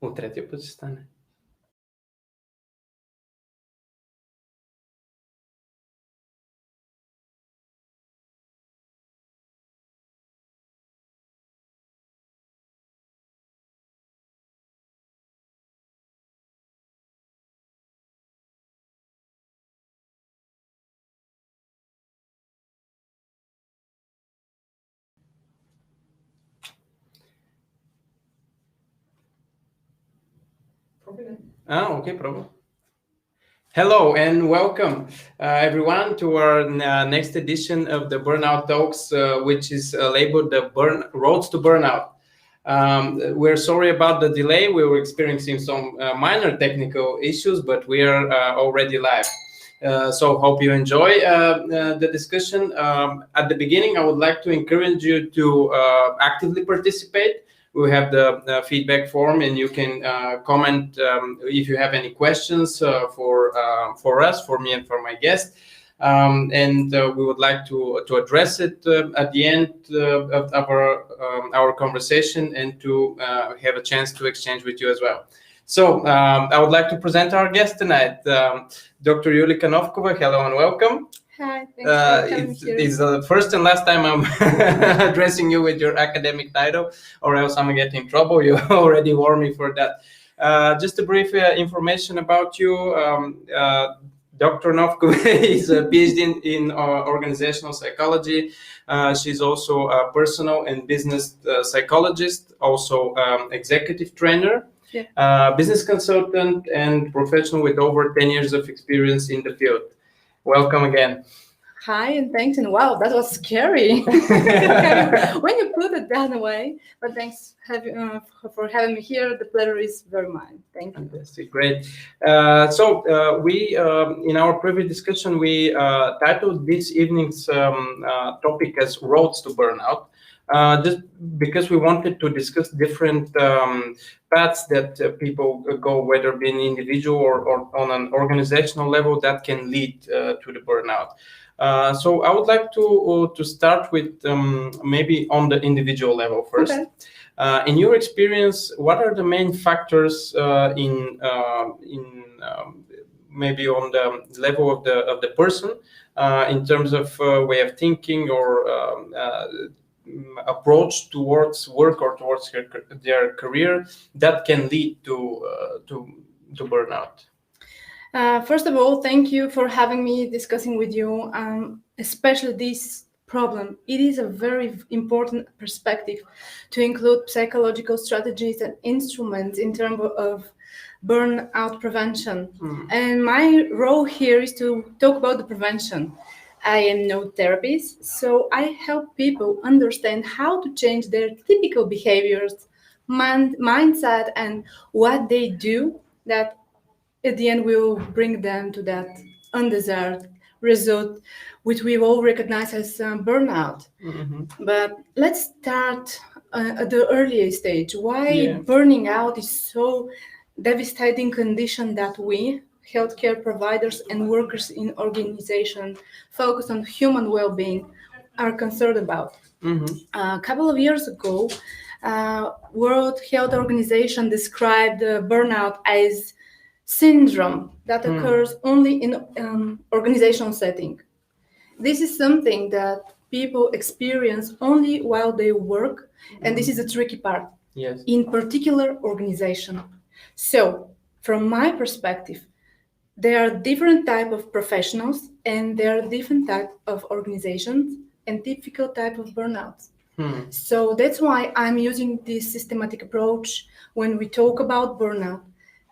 Третия път ще стане. Okay, problem. Hello and welcome, everyone, to our next edition of the Burnout Talks, which is labeled the Roads to Burnout. We're sorry about the delay. We were experiencing some minor technical issues, but we are already live. So hope you enjoy the discussion. At the beginning, I would like to encourage you to actively participate. We have the feedback form, and you can comment if you have any questions for us, for me, and for my guest. And we would like to address it at the end of our conversation, and to have a chance to exchange with you as well. So I would like to present our guest tonight, Dr. Julika Novkova. Hello and welcome. Hi, thanks for having me here. It's the first and last time I'm addressing you with your academic title, or else I'm getting in trouble. You already warned me for that. Just a brief information about you. Dr. Novkova is a PhD in organizational psychology. She's also a personal and business psychologist, also executive trainer, business consultant, and professional with over 10 years of experience in the field. Welcome again. Hi, and thanks. And wow, that was scary when you put it that way. But thanks for having me here. The pleasure is very mine. Thank you. Fantastic, great. We in our previous discussion, we titled this evening's topic as Roads to Burnout. Just because we wanted to discuss different paths that people go, whether being individual or on an organizational level, that can lead to the burnout. So I would like to start with maybe on the individual level first. Okay. In your experience, what are the main factors in maybe on the level of the person in terms of way of thinking or approach towards work or towards their career that can lead to burnout? First of all, thank you for having me discussing with you, especially this problem. It is a very important perspective to include psychological strategies and instruments in terms of burnout prevention. And my role here is to talk about the prevention. I am no therapist, so I help people understand how to change their typical behaviors, mindset, and what they do that at the end will bring them to that undesired result, which we all recognize as burnout. Mm-hmm. But let's start at the earlier stage. Why burning out is so devastating condition that we, healthcare providers and workers in organizations focused on human well-being, are concerned about. Mm-hmm. A couple of years ago, World Health Organization described burnout as syndrome that occurs only in organizational setting. This is something that people experience only while they work, and this is a tricky part. Yes. In particular organization. So, from my perspective, there are different type of professionals and there are different type of organizations and typical type of burnouts. So that's why I'm using this systematic approach when we talk about burnout.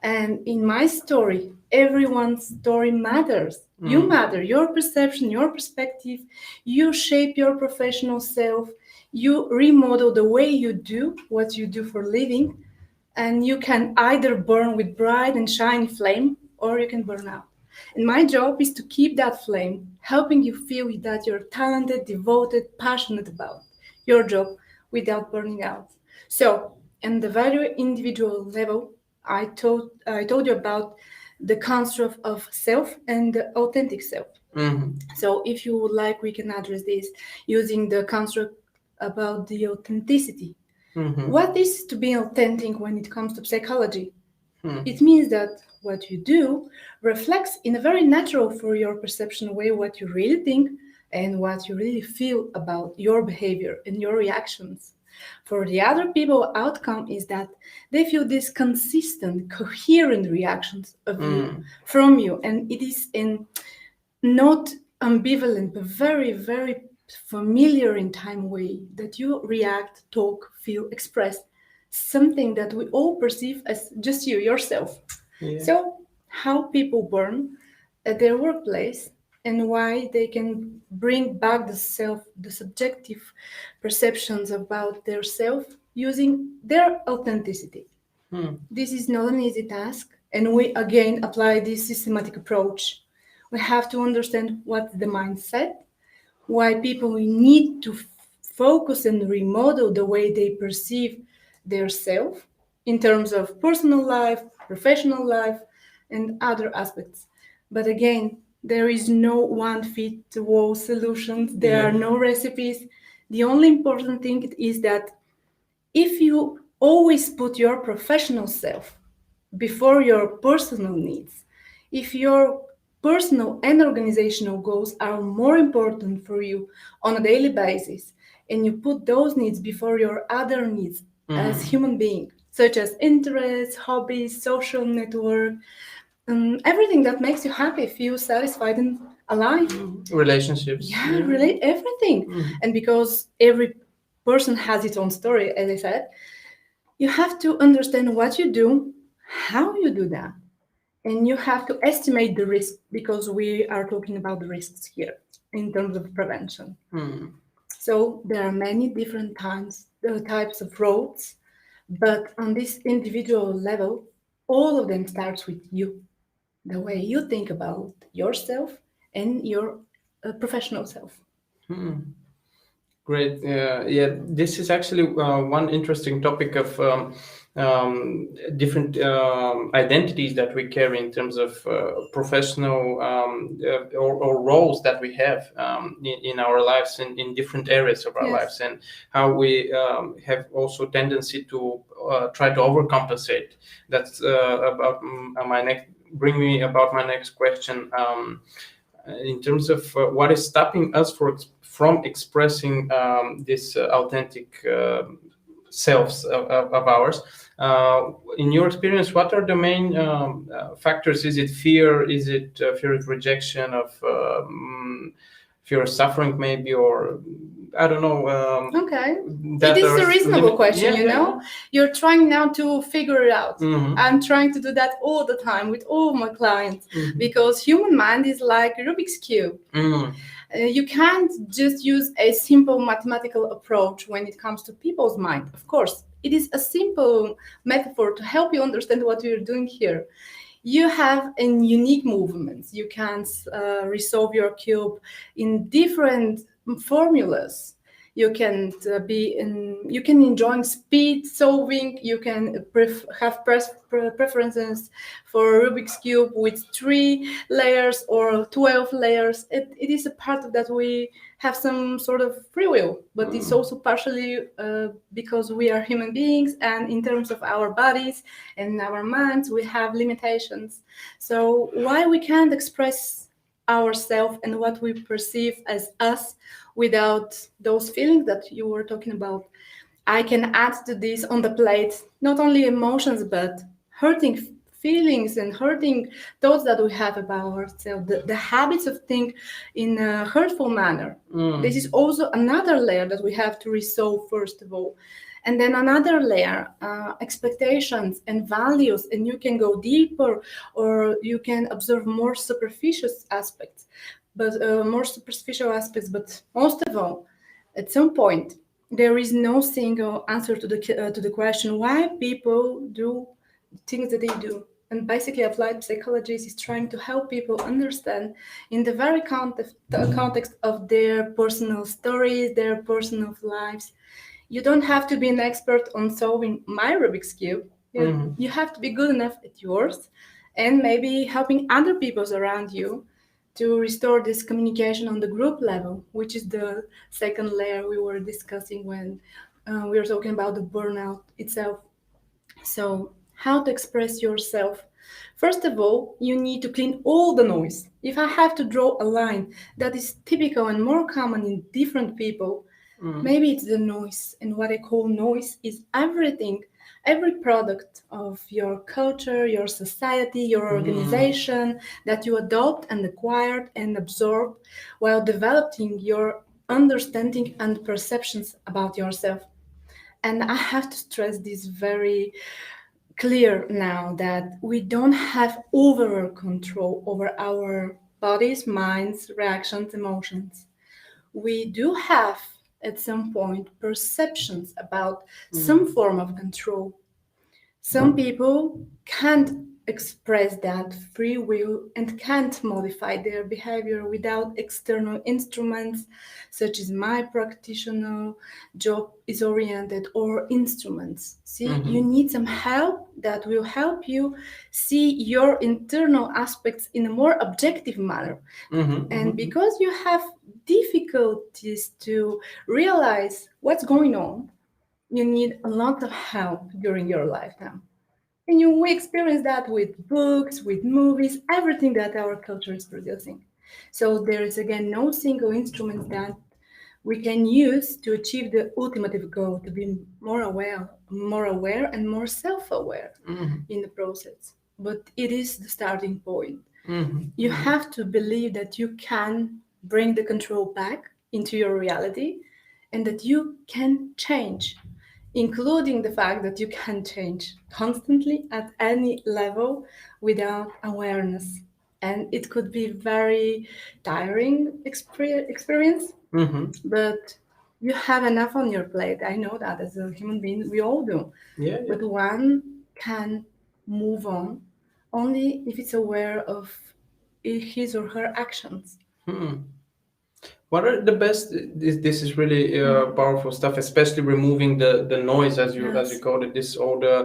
And in my story, everyone's story matters. You matter, your perception, your perspective, you shape your professional self, you remodel the way you do what you do for a living, and you can either burn with bright and shiny flame, or you can burn out. And my job is to keep that flame, helping you feel that you're talented, devoted, passionate about your job without burning out. So, in the very individual level, I told you about the construct of self and the authentic self. Mm-hmm. So if you would like, we can address this using the construct about the authenticity. Mm-hmm. What is to be authentic when it comes to psychology? Hmm. It means that what you do reflects in a very natural for your perception way what you really think and what you really feel about your behavior and your reactions. For the other people, outcome is that they feel these consistent, coherent reactions of you Mm. from you, and it is in not ambivalent, but very, very familiar in time way that you react, talk, feel, express something that we all perceive as just you, yourself. Yeah. So, how people burn at their workplace and why they can bring back the subjective perceptions about their self using their authenticity. Hmm. This is not an easy task, and we again apply this systematic approach. We have to understand what's the mindset, why people need to focus and remodel the way they perceive their self in terms of personal life, professional life, and other aspects. But again, there is no one fit all solutions, there are Yeah. no recipes. The only important thing is that if you always put your professional self before your personal needs, if your personal and organizational goals are more important for you on a daily basis, and you put those needs before your other needs as Mm. human being, such as interests, hobbies, social network, everything that makes you happy, feel satisfied and alive. Relationships. Yeah, Yeah. relate everything. Mm. And because every person has its own story, as I said, you have to understand what you do, how you do that, and you have to estimate the risk because we are talking about the risks here in terms of prevention. Mm. So there are many different types of roads, but on this individual level, all of them starts with you, the way you think about yourself and your professional self. Hmm. Great. Yeah, this is actually one interesting topic of different identities that we carry in terms of professional or roles that we have in our lives in different areas of our Yes. lives, and how we have also tendency to try to overcompensate. That's about my next. Bring me about my next question. In terms of what is stopping us from expressing this authentic selves of ours. In your experience, what are the main factors? Is it fear? Is it fear of rejection, of fear of suffering, maybe, or I don't know. Okay. It That is are a reasonable limit. question, Yeah, you yeah, yeah. know? You're trying now to figure it out. Mm-hmm. I'm trying to do that all the time with all my clients Mm-hmm. because human mind is like Rubik's Cube. Mm-hmm. You can't just use a simple mathematical approach when it comes to people's mind. Of course, it is a simple metaphor to help you understand what you're doing here. You have in unique movements. You can resolve your cube in different formulas. You can you can enjoy speed solving. You can have preferences for Rubik's cube with 3 layers or 12 layers. It is a part of that we have some sort of free will, but it's also partially because we are human beings, and in terms of our bodies and our minds, we have limitations. So why we can't express ourselves and what we perceive as us without those feelings that you were talking about? I can add to this on the plate not only emotions but hurting feelings and hurting thoughts that we have about ourselves, the habits of think in a hurtful manner. This is also another layer that we have to resolve first of all. And then another layer, expectations and values, and you can go deeper or you can observe more superficial aspects, but most of all, at some point, there is no single answer to the question why people do things that they do. And basically, applied psychology is trying to help people understand in the very context of their personal stories, their personal lives. You don't have to be an expert on solving my Rubik's Cube. You have to be good enough at yours and maybe helping other people around you to restore this communication on the group level, which is the second layer we were discussing when we are talking about the burnout itself. So, how to express yourself? First of all, you need to clean all the noise. If I have to draw a line that is typical and more common in different people, Mm. maybe it's the noise. And what I call noise is everything, every product of your culture, your society, your Mm. organization that you adopt and acquired and absorb while developing your understanding and perceptions about yourself. And I have to stress this very clear now that we don't have overall control over our bodies, minds, reactions, emotions. We do have at some point perceptions about some Mm. form of control. Some people can't express that free will and can't modify their behavior without external instruments, such as my practitioner job is oriented or instruments. See, you Mhm. need some help that will help you see your internal aspects in a more objective manner. Mhm. And Mhm. because you have difficulties to realize what's going on, you need a lot of help during your lifetime. And we experience that with books, with movies, everything that our culture is producing. So there is again no single instrument that we can use to achieve the ultimate goal, to be more aware and more self-aware Mhm. in the process. But it is the starting point. Mhm. You Mhm. have to believe that you can bring the control back into your reality and that you can change, including the fact that you can change constantly at any level without awareness. And it could be very tiring experience, Mhm. but you have enough on your plate. I know that as a human being, we all do. Yeah. Yeah. But one can move on only if it's aware of his or her actions. Hmm. What are the best? This is really Mhm. powerful stuff, especially removing the noise, as you Yes. call it. This all the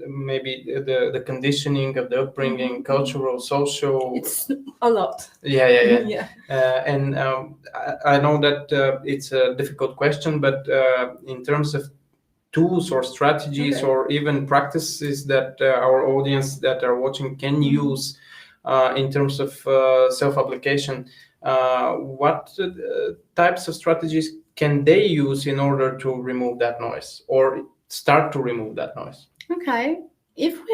maybe the conditioning of the upbringing, Mhm. cultural, social. It's a lot. Yeah, yeah, yeah. Yeah. And I know that it's a difficult question, but in terms of tools or strategies Okay. or even practices that our audience that are watching can Mhm. use in terms of self-application, what types of strategies can they use in order to remove that noise or start to remove that noise? Okay. If we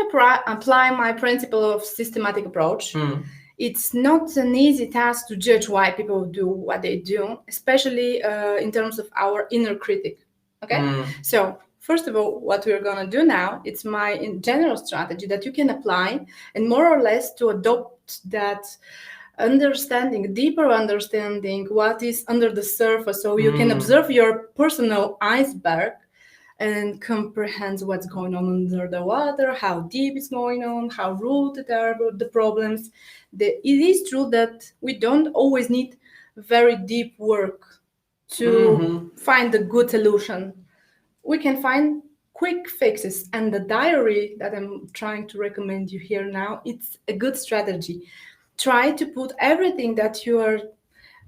apply my principle of systematic approach, Mm. it's not an easy task to judge why people do what they do, especially in terms of our inner critic. Okay, Mm. so first of all, what we're gonna do now, it's my general strategy that you can apply and more or less to adopt that understanding, deeper understanding what is under the surface, so you can Mm. observe your personal iceberg and comprehends what's going on under the water, how deep it's going on, how rooted are the problems. It is true that we don't always need very deep work to Mm-hmm. find a good solution. We can find quick fixes, and the diary that I'm trying to recommend you here now, it's a good strategy. Try to put everything that you are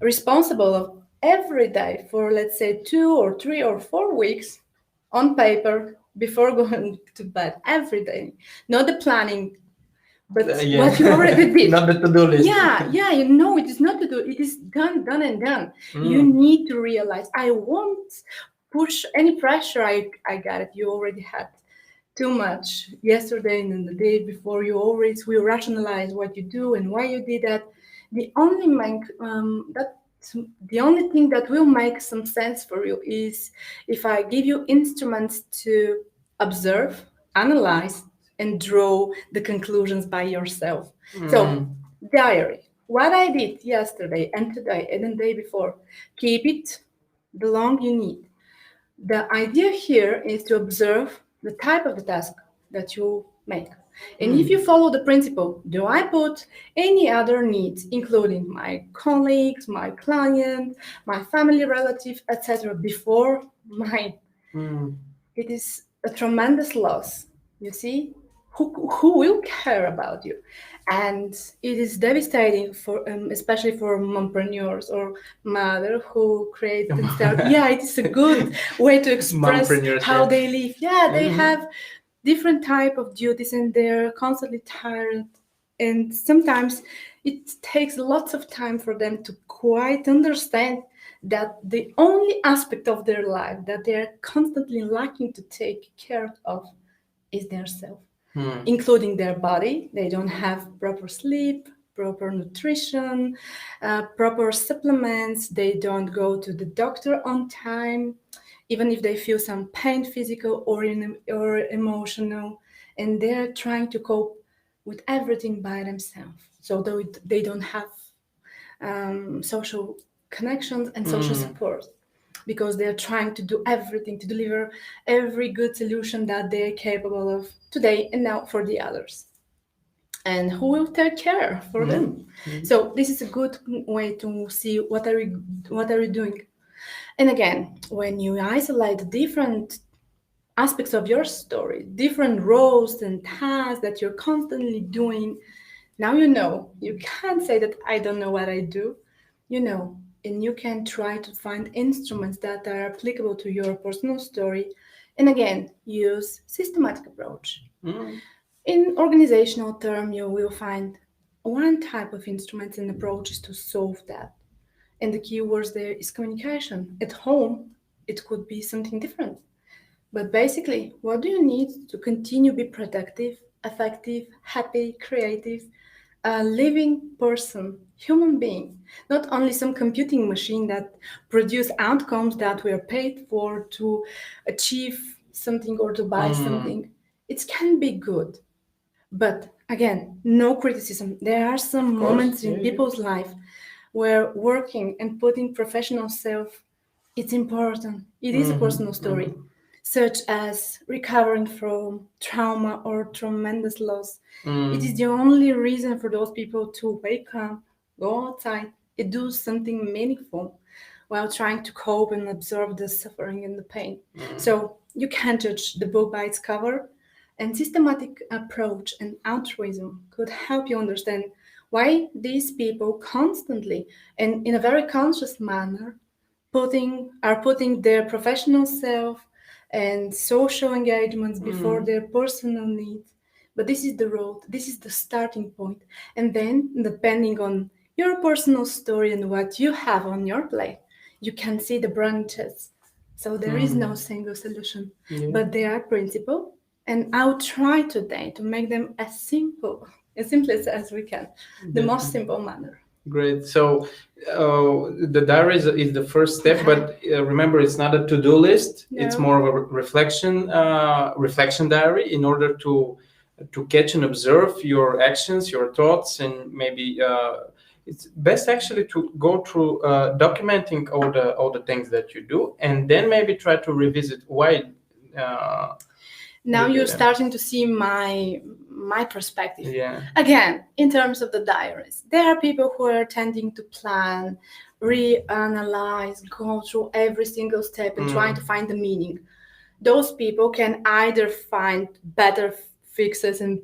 responsible of every day for, let's say, 2 or 3 or 4 weeks on paper before going to bed every day. Not the planning, but what you already Yeah, did. not the to-do list. Yeah, you know it is not to do. It is done and done. You Mm. need to realize I won't push any pressure. I got it. You already had too much yesterday and the day before. You always will rationalize what you do and why you did that. The only make that the only thing that will make some sense for you is if I give you instruments to observe, analyze, and draw the conclusions by yourself. So, Mm. diary. What I did yesterday and today and the day before, keep it the long you need. The idea here is to observe the type of the task that you make. And if you Mm. follow the principle, do I put any other needs, including my colleagues, my client, my family relative, etc., before mine? Mm. It is a tremendous loss. You see, who will care about you? And it is devastating for especially for mompreneurs or mother who create themselves. Yeah, it is a good way to express Mompreneurs, how yeah. they live. Yeah, they Mhm. have different type of duties and they're constantly tired, and sometimes it takes lots of time for them to quite understand that the only aspect of their life that they're constantly lacking to take care of is their self, Hmm. including their body. They don't have proper sleep, proper nutrition, proper supplements. They don't go to the doctor on time, even if they feel some pain, physical or emotional, and they're trying to cope with everything by themselves. So they don't have social connections and social Mm. support because they're trying to do everything to deliver every good solution that they're capable of today and now for the others. And who will take care for them? Mm. So this is a good way to see what are we doing. And again, when you isolate different aspects of your story, different roles and tasks that you're constantly doing, now you know. You can't say that I don't know what I do. You know, and you can try to find instruments that are applicable to your personal story. And again, use systematic approach. Mm. In organizational term, you will find one type of instruments and approaches to solve that. And the key words there is communication. At home, it could be something different. But basically, what do you need to continue be productive, effective, happy, creative, a living person, human being, not only some computing machine that produce outcomes that we are paid for to achieve something or to buy Mm. something. It can be good, but again, no criticism. There are some Of course. moments Yeah, in yeah. people's life where working and putting professional self, it's important. It is a personal story, such as recovering from trauma or tremendous loss. It is Mm. the only reason for those people to wake up, go outside, and do something meaningful while trying to cope and absorb the suffering and the pain. So you can't judge the book by its cover, and systematic approach and altruism could help you understand why these people constantly and in a very conscious manner putting their professional self and social engagements before their personal needs. But this is the road, this is the starting point. And then, depending on your personal story and what you have on your plate, you can see the branches. So there is no single solution, Yeah. but they are principle. And I'll try today to make them as simple as we can, the most simple manner. Great. So the diary is the first step, but remember, it's not a to-do list. It's No. more of a reflection diary in order to catch and observe your actions, your thoughts, and maybe it's best actually to go through documenting all the things that you do, and then maybe try to revisit why. Now you you're did it. starting to see my perspective. Yeah. Again, in terms of the diaries, there are people who are tending to plan, reanalyze, go through every single step and trying to find the meaning. Those people can either find better fixes and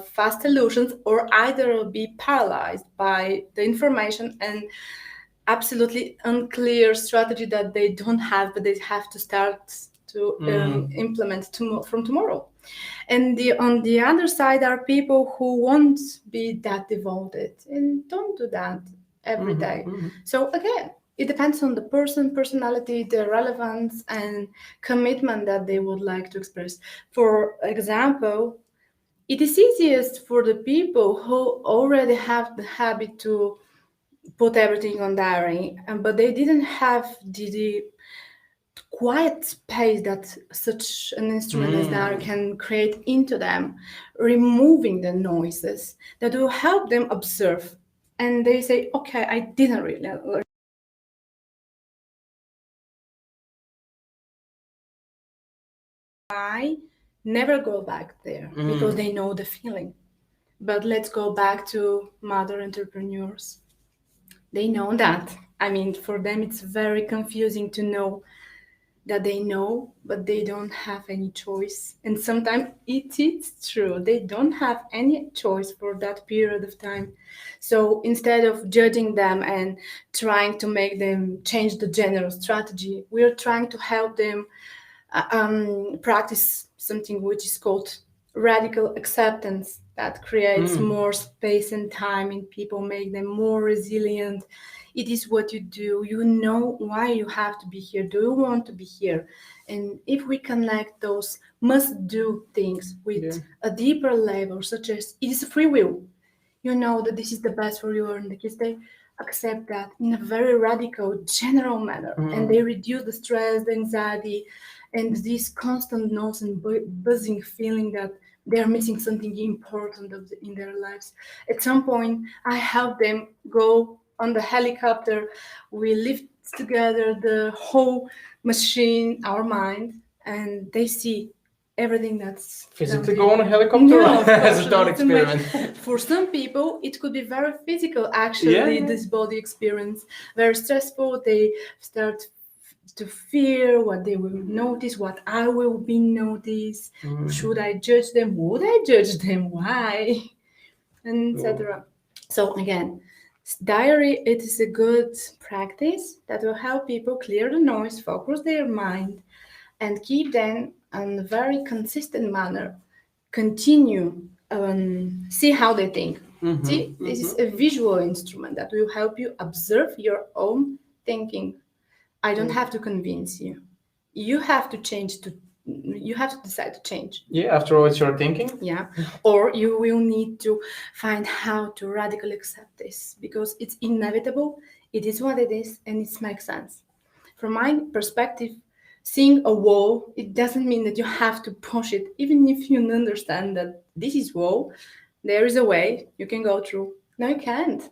fast solutions, or either be paralyzed by the information and absolutely unclear strategy that they don't have, but they have to start to implement from tomorrow. And on the other side are people who won't be that devoted and don't do that every day. So again, it depends on the personality, the relevance, and commitment that they would like to express. For example, it is easiest for the people who already have the habit to put everything on diary, but they didn't have the quiet space that such an instrument as diary can create into them, removing the noises that will help them observe. And they say, okay, I didn't really learn. I never go back there because they know the feeling. But let's go back to mother entrepreneurs. They know that. I mean, for them, it's very confusing to know that they know, but they don't have any choice. And sometimes it is true, they don't have any choice for that period of time. So instead of judging them and trying to make them change the general strategy, we are trying to help them practice something which is called radical acceptance, that creates more space and time in people, make them more resilient. It is what you do. You know why you have to be here. Do you want to be here? And if we connect those must do things with a deeper level, such as it is free will, you know that this is the best for you, and the kids, they accept that in a very radical general manner, and they reduce the stress, the anxiety, and this constant noise and buzzing feeling that they're missing something important in their lives. At some point I help them go on the helicopter. We lift together the whole machine, our mind, and they see everything that's physically go on a helicopter as a thought experiment. For some people it could be very physical, actually. This body experience very stressful. They start to fear what they will notice, what I will be noticed. Should I judge them? Would I judge them? Why? And etc. So again, diary, it is a good practice that will help people clear the noise, focus their mind, and keep them in a very consistent manner. Continue, see how they think. See, this is a visual instrument that will help you observe your own thinking. I don't have to convince you. You have to change to. You have to decide to change. Yeah, after all, it's your thinking. Yeah, or you will need to find how to radically accept this, because it's inevitable. It is what it is, and it makes sense. From my perspective, seeing a wall, it doesn't mean that you have to push it. Even if you understand that this is wall, there is a way you can go through. No, you can't.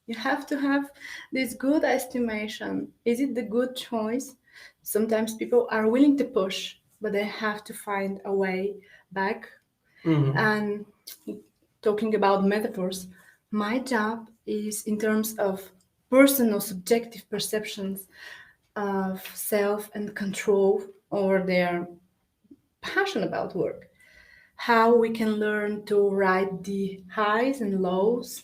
You have to have this good estimation. Is it the good choice? Sometimes people are willing to push, but they have to find a way back. And talking about metaphors, my job is in terms of personal subjective perceptions of self and control over their passion about work. How we can learn to ride the highs and lows,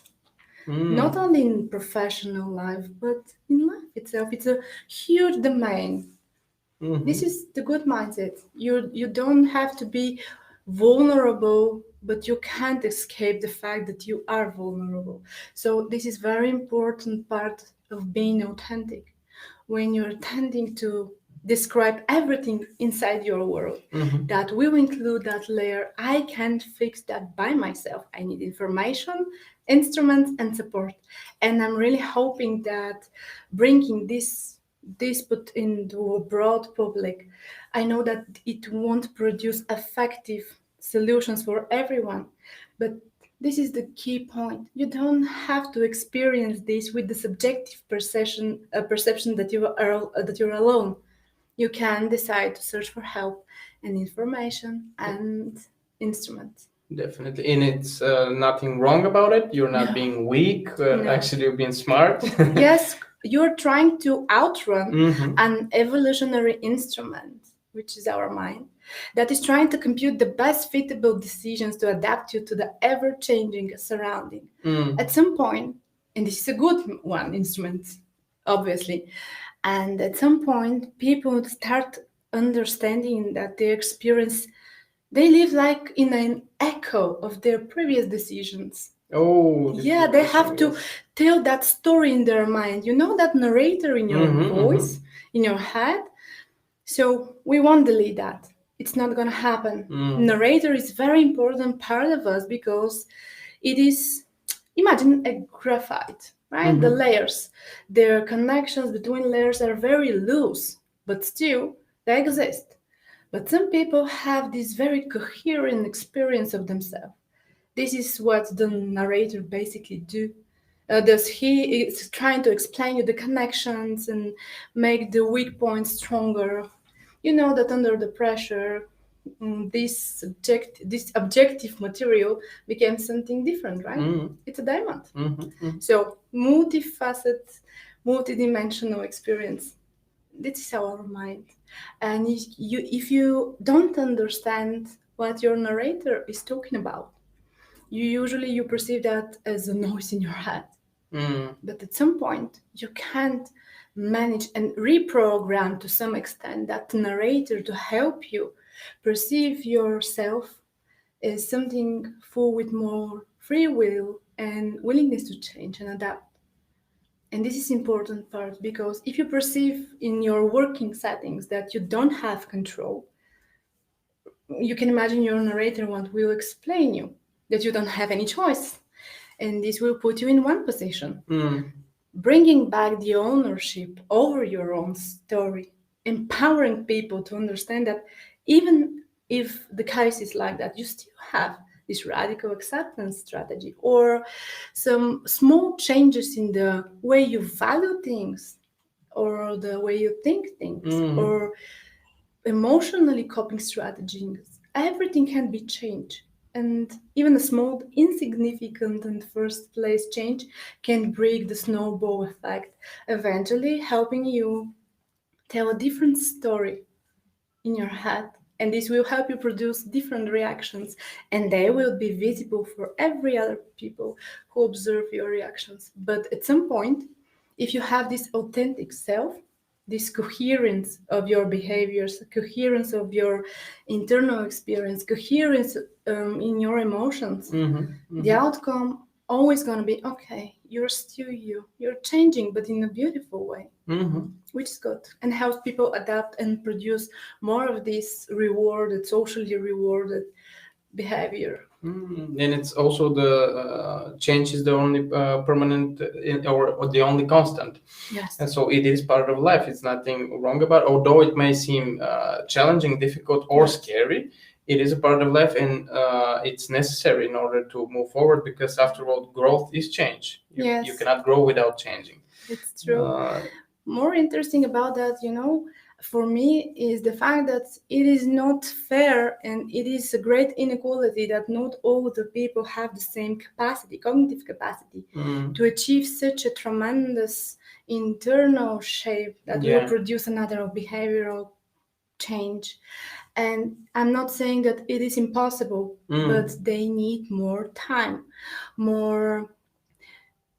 not only in professional life, but in life itself. It's a huge domain. This is the good mindset. You don't have to be vulnerable, but you can't escape the fact that you are vulnerable. So this is very important part of being authentic. When you're tending to describe everything inside your world, that will include that layer. I can't fix that by myself. I need information, instruments, and support. And I'm really hoping that bringing this put into a broad public, I know that it won't produce effective solutions for everyone, but this is the key point. You don't have to experience this with the subjective perception that you're alone. You can decide to search for help and information and instruments. Definitely, and it's nothing wrong about it. You're not being weak. Actually, you're being smart. Yes, you're trying to outrun an evolutionary instrument, which is our mind, that is trying to compute the best fitable decisions to adapt you to the ever-changing surrounding. At some point, and this is a good one, instrument, obviously, and at some point, people start understanding that their experience, they live like in an echo of their previous decisions. Yeah, they have to tell that story in their mind. You know, that narrator in your voice, in your head. So we won't delete that. It's not going to happen. Narrator is very important part of us, because it is, imagine a graphite, right? The layers, their connections between layers are very loose, but still they exist. But some people have this very coherent experience of themselves. This is what the narrator basically does. He is trying to explain you the connections and make the weak points stronger. You know that under the pressure, this objective material became something different, right? It's a diamond. So multifaceted, multidimensional experience. this is our mind. And if you don't understand what your narrator is talking about, you perceive that as a noise in your head. But at some point, you can't manage and reprogram to some extent that narrator to help you perceive yourself as something full with more free will and willingness to change and adapt. And this is important part because if you perceive in your working settings that you don't have control, you can imagine your narrator what will explain you that you don't have any choice. And this will put you in one position, bringing back the ownership over your own story, empowering people to understand that even if the case is like that, you still have this radical acceptance strategy or some small changes in the way you value things or the way you think things or emotionally coping strategies. Everything can be changed. And even a small, insignificant and first place change can break the snowball effect, eventually helping you tell a different story in your head. And this will help you produce different reactions, and they will be visible for every other people who observe your reactions. But at some point, if you have this authentic self, this coherence of your behaviors, coherence of your internal experience, coherence in your emotions, the outcome always going to be okay. You're still you. You're changing, but in a beautiful way, which is good and helps people adapt and produce more of this rewarded, socially rewarded behavior. And it's also the change is the only permanent or the only constant. Yes. And so it is part of life. It's nothing wrong about it. Although it may seem challenging, difficult, or scary, it is a part of life, and it's necessary in order to move forward, because after all, growth is change. You cannot grow without changing. It's true. More interesting about that, for me, is the fact that it is not fair and it is a great inequality that not all the people have the same capacity, cognitive capacity, to achieve such a tremendous internal shape that will produce another behavioral change. And I'm not saying that it is impossible, but they need more time, more,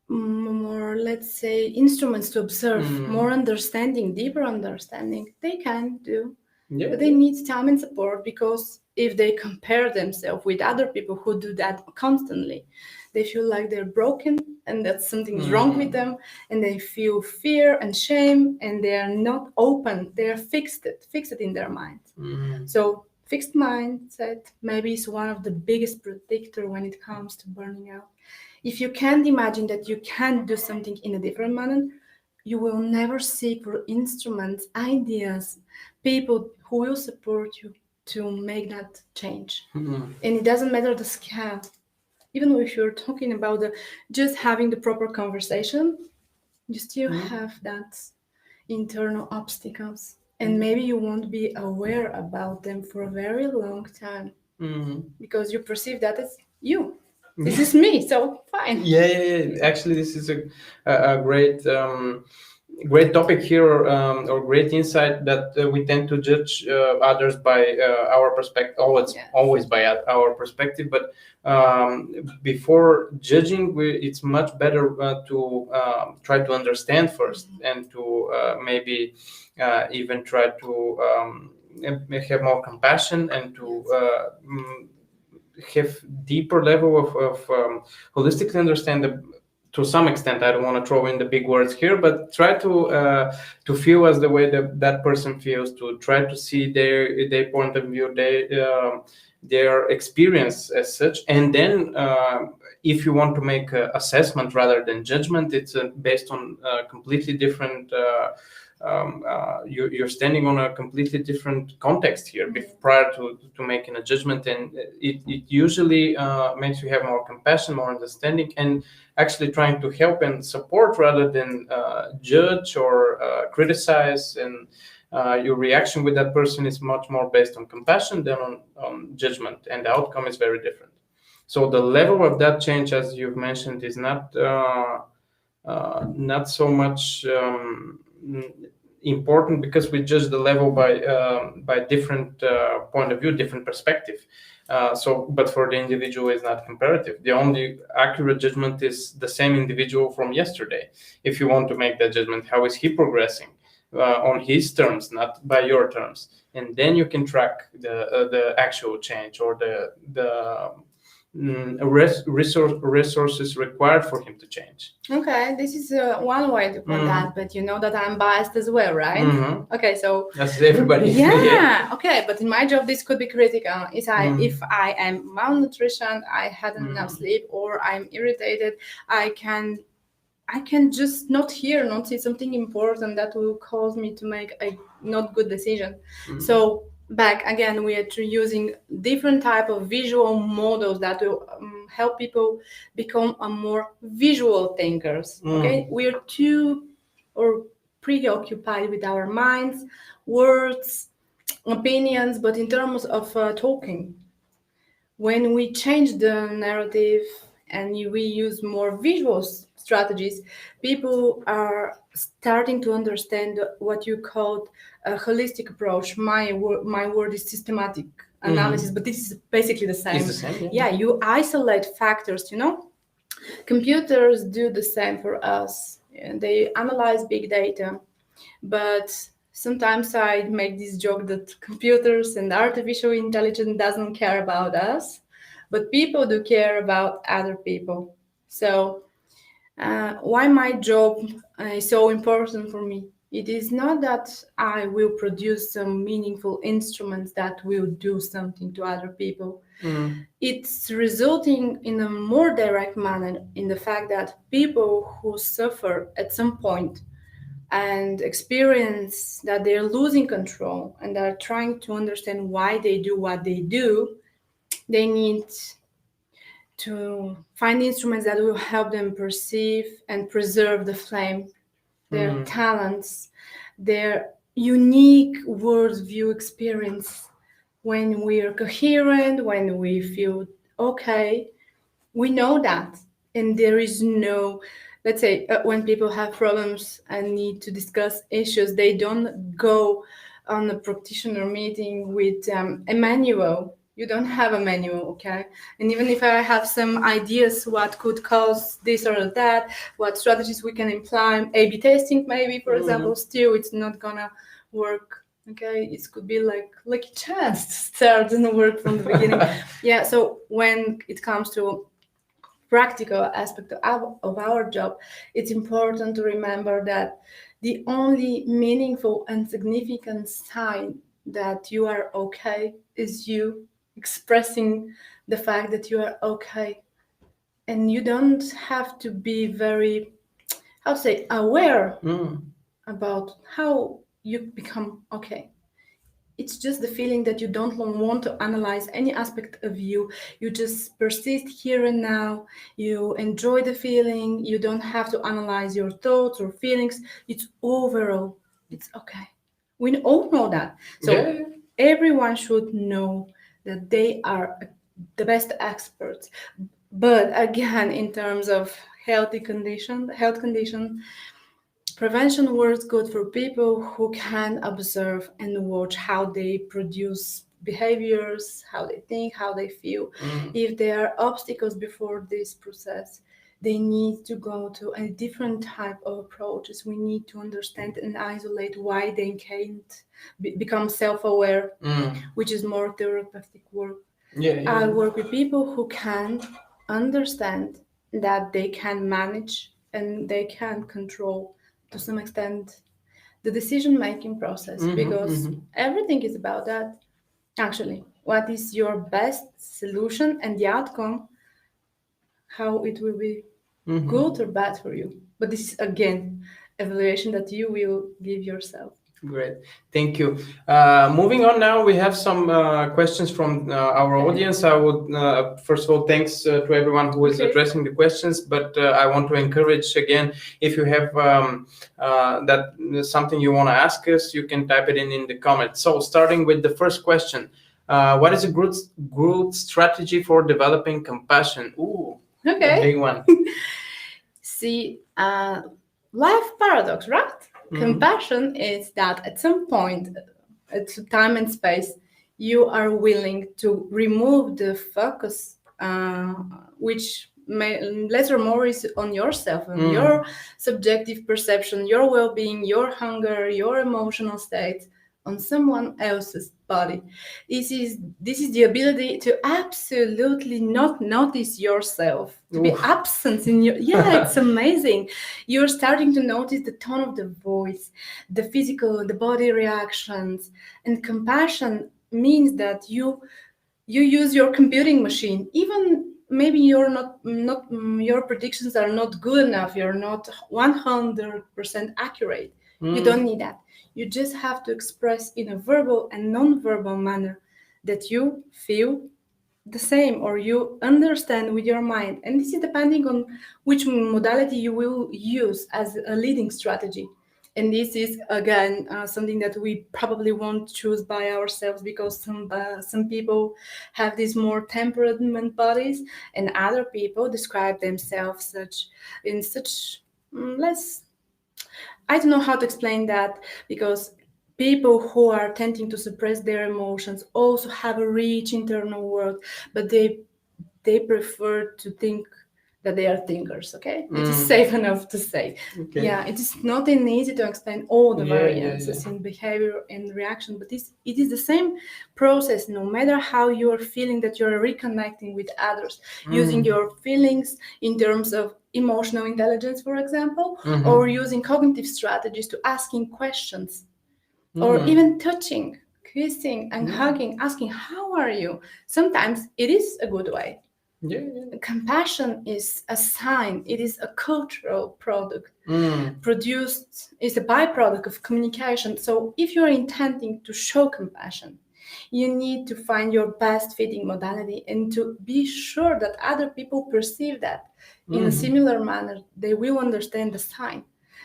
let's say, instruments to observe, more understanding, deeper understanding. They can do, but they need time and support, because if they compare themselves with other people who do that constantly, they feel like they're broken and that something is wrong with them, and they feel fear and shame, and they are not open. They are fixed in their mind. So fixed mindset maybe is one of the biggest predictor when it comes to burning out. If you can't imagine that you can do something in a different manner, you will never seek for instruments, ideas, people who will support you to make that change. And it doesn't matter the scale. Even if you're talking about just having the proper conversation, you still have that internal obstacles. And maybe you won't be aware about them for a very long time, because you perceive that as you. This is me, so fine. Yeah. Actually, this is a great topic here, or great insight, that we tend to judge others by our perspective. Always by our perspective. But before judging, it's much better to try to understand first, and to maybe even try to have more compassion, and to have deeper level of holistically understand to some extent. I don't want to throw in the big words here, but try to feel as the way that person feels, to try to see their point of view, their experience as such. And then if you want to make an assessment rather than judgment, it's based on completely different you're standing on a completely different context here prior to making a judgment, and it usually makes you have more compassion, more understanding, and actually trying to help and support rather than judge or criticize. And your reaction with that person is much more based on compassion than on judgment, and the outcome is very different. So the level of that change, as you've mentioned, is not so much important because we judge the level by different point of view, different perspective. But for the individual, it's not comparative. The only accurate judgment is the same individual from yesterday. If you want to make that judgment, how is he progressing on his terms, not by your terms, and then you can track the actual change or the resources required for him to change. Okay, this is one way to put that, but you know that I'm biased as well, right? Okay, so that's everybody. Yeah. Okay, but in my job, this could be critical. If I am malnutrition, I hadn't enough sleep, or I'm irritated, I can just not see something important that will cause me to make a not good decision. So back again, we are using different type of visual models that will help people become a more visual thinkers. Okay, we are too or preoccupied with our minds, words, opinions, but in terms of talking, when we change the narrative and we use more visual strategies, people are starting to understand what you called a holistic approach. My word is systematic analysis, but this is basically the same. It's the same, yeah, you isolate factors, Computers do the same for us. And they analyze big data, but sometimes I make this joke that computers and artificial intelligence doesn't care about us, but people do care about other people. So why my job is so important for me? It is not that I will produce some meaningful instruments that will do something to other people. It's resulting in a more direct manner in the fact that people who suffer at some point and experience that they're losing control and are trying to understand why they do what they do, they need to find instruments that will help them perceive and preserve the flame, their talents, their unique worldview experience. When we are coherent, when we feel okay, we know that. And there is no, let's say, when people have problems and need to discuss issues, they don't go on a practitioner meeting with a manual. You don't have a manual, okay? And even if I have some ideas what could cause this or that, what strategies we can implement, A/B testing maybe, for example, still it's not gonna work. Okay, it could be like lucky chance to start and work from the beginning. Yeah, so when it comes to practical aspect of our job, it's important to remember that the only meaningful and significant sign that you are okay is you expressing the fact that you are okay. And you don't have to be very, aware about how you become okay. It's just the feeling that you don't want to analyze any aspect of you. You just persist here and now. You enjoy the feeling. You don't have to analyze your thoughts or feelings. It's overall, it's okay. We all know that. So everyone should know that they are the best experts. But again, in terms of health condition, prevention works good for people who can observe and watch how they produce behaviors, how they think, how they feel. If there are obstacles before this process, they need to go to a different type of approaches. We need to understand and isolate why they can't become self-aware, which is more therapeutic work. I work with people who can understand that they can manage and they can control to some extent the decision-making process, because everything is about that. Actually, what is your best solution and the outcome, how it will be good or bad for you. But this is, again, evaluation that you will give yourself. Great, thank you. Moving on now, we have some questions from our audience. I would first of all, thanks to everyone who is addressing the questions, but I want to encourage again, if you have that something you want to ask us, you can type it in the comments. So starting with the first question, what is a good strategy for developing compassion? Ooh, a big one. See, life paradox, right? Compassion is that at some point, at time and space, you are willing to remove the focus, which may less or more is on yourself and your subjective perception, your well-being, your hunger, your emotional state, on someone else's body. This is the ability to absolutely not notice yourself, to be absent in your. Yeah, it's amazing. You're starting to notice the tone of the voice, the physical, the body reactions, and compassion means that you use your computing machine. Even maybe you're not your predictions are not good enough. You're not 100% accurate. You don't need that. You just have to express in a verbal and non-verbal manner that you feel the same or you understand with your mind. And this is depending on which modality you will use as a leading strategy. And this is again something that we probably won't choose by ourselves, because some people have these more temperament bodies, and other people describe themselves such less. I don't know how to explain that, because people who are tending to suppress their emotions also have a rich internal world, but they prefer to think that they are thinkers. Okay, it is safe enough to say. Okay. Yeah, it is not easy to explain all the variances in behavior and reaction, but it is the same process. No matter how you are feeling, that you are reconnecting with others, using your feelings in terms of emotional intelligence, for example, or using cognitive strategies to asking questions, or even touching, kissing, and hugging, asking, "How are you?" Sometimes it is a good way. Compassion is a sign, it is a cultural product, produced, is a byproduct of communication. So if you're intending to show compassion, you need to find your best fitting modality and to be sure that other people perceive that in a similar manner. They will understand the sign.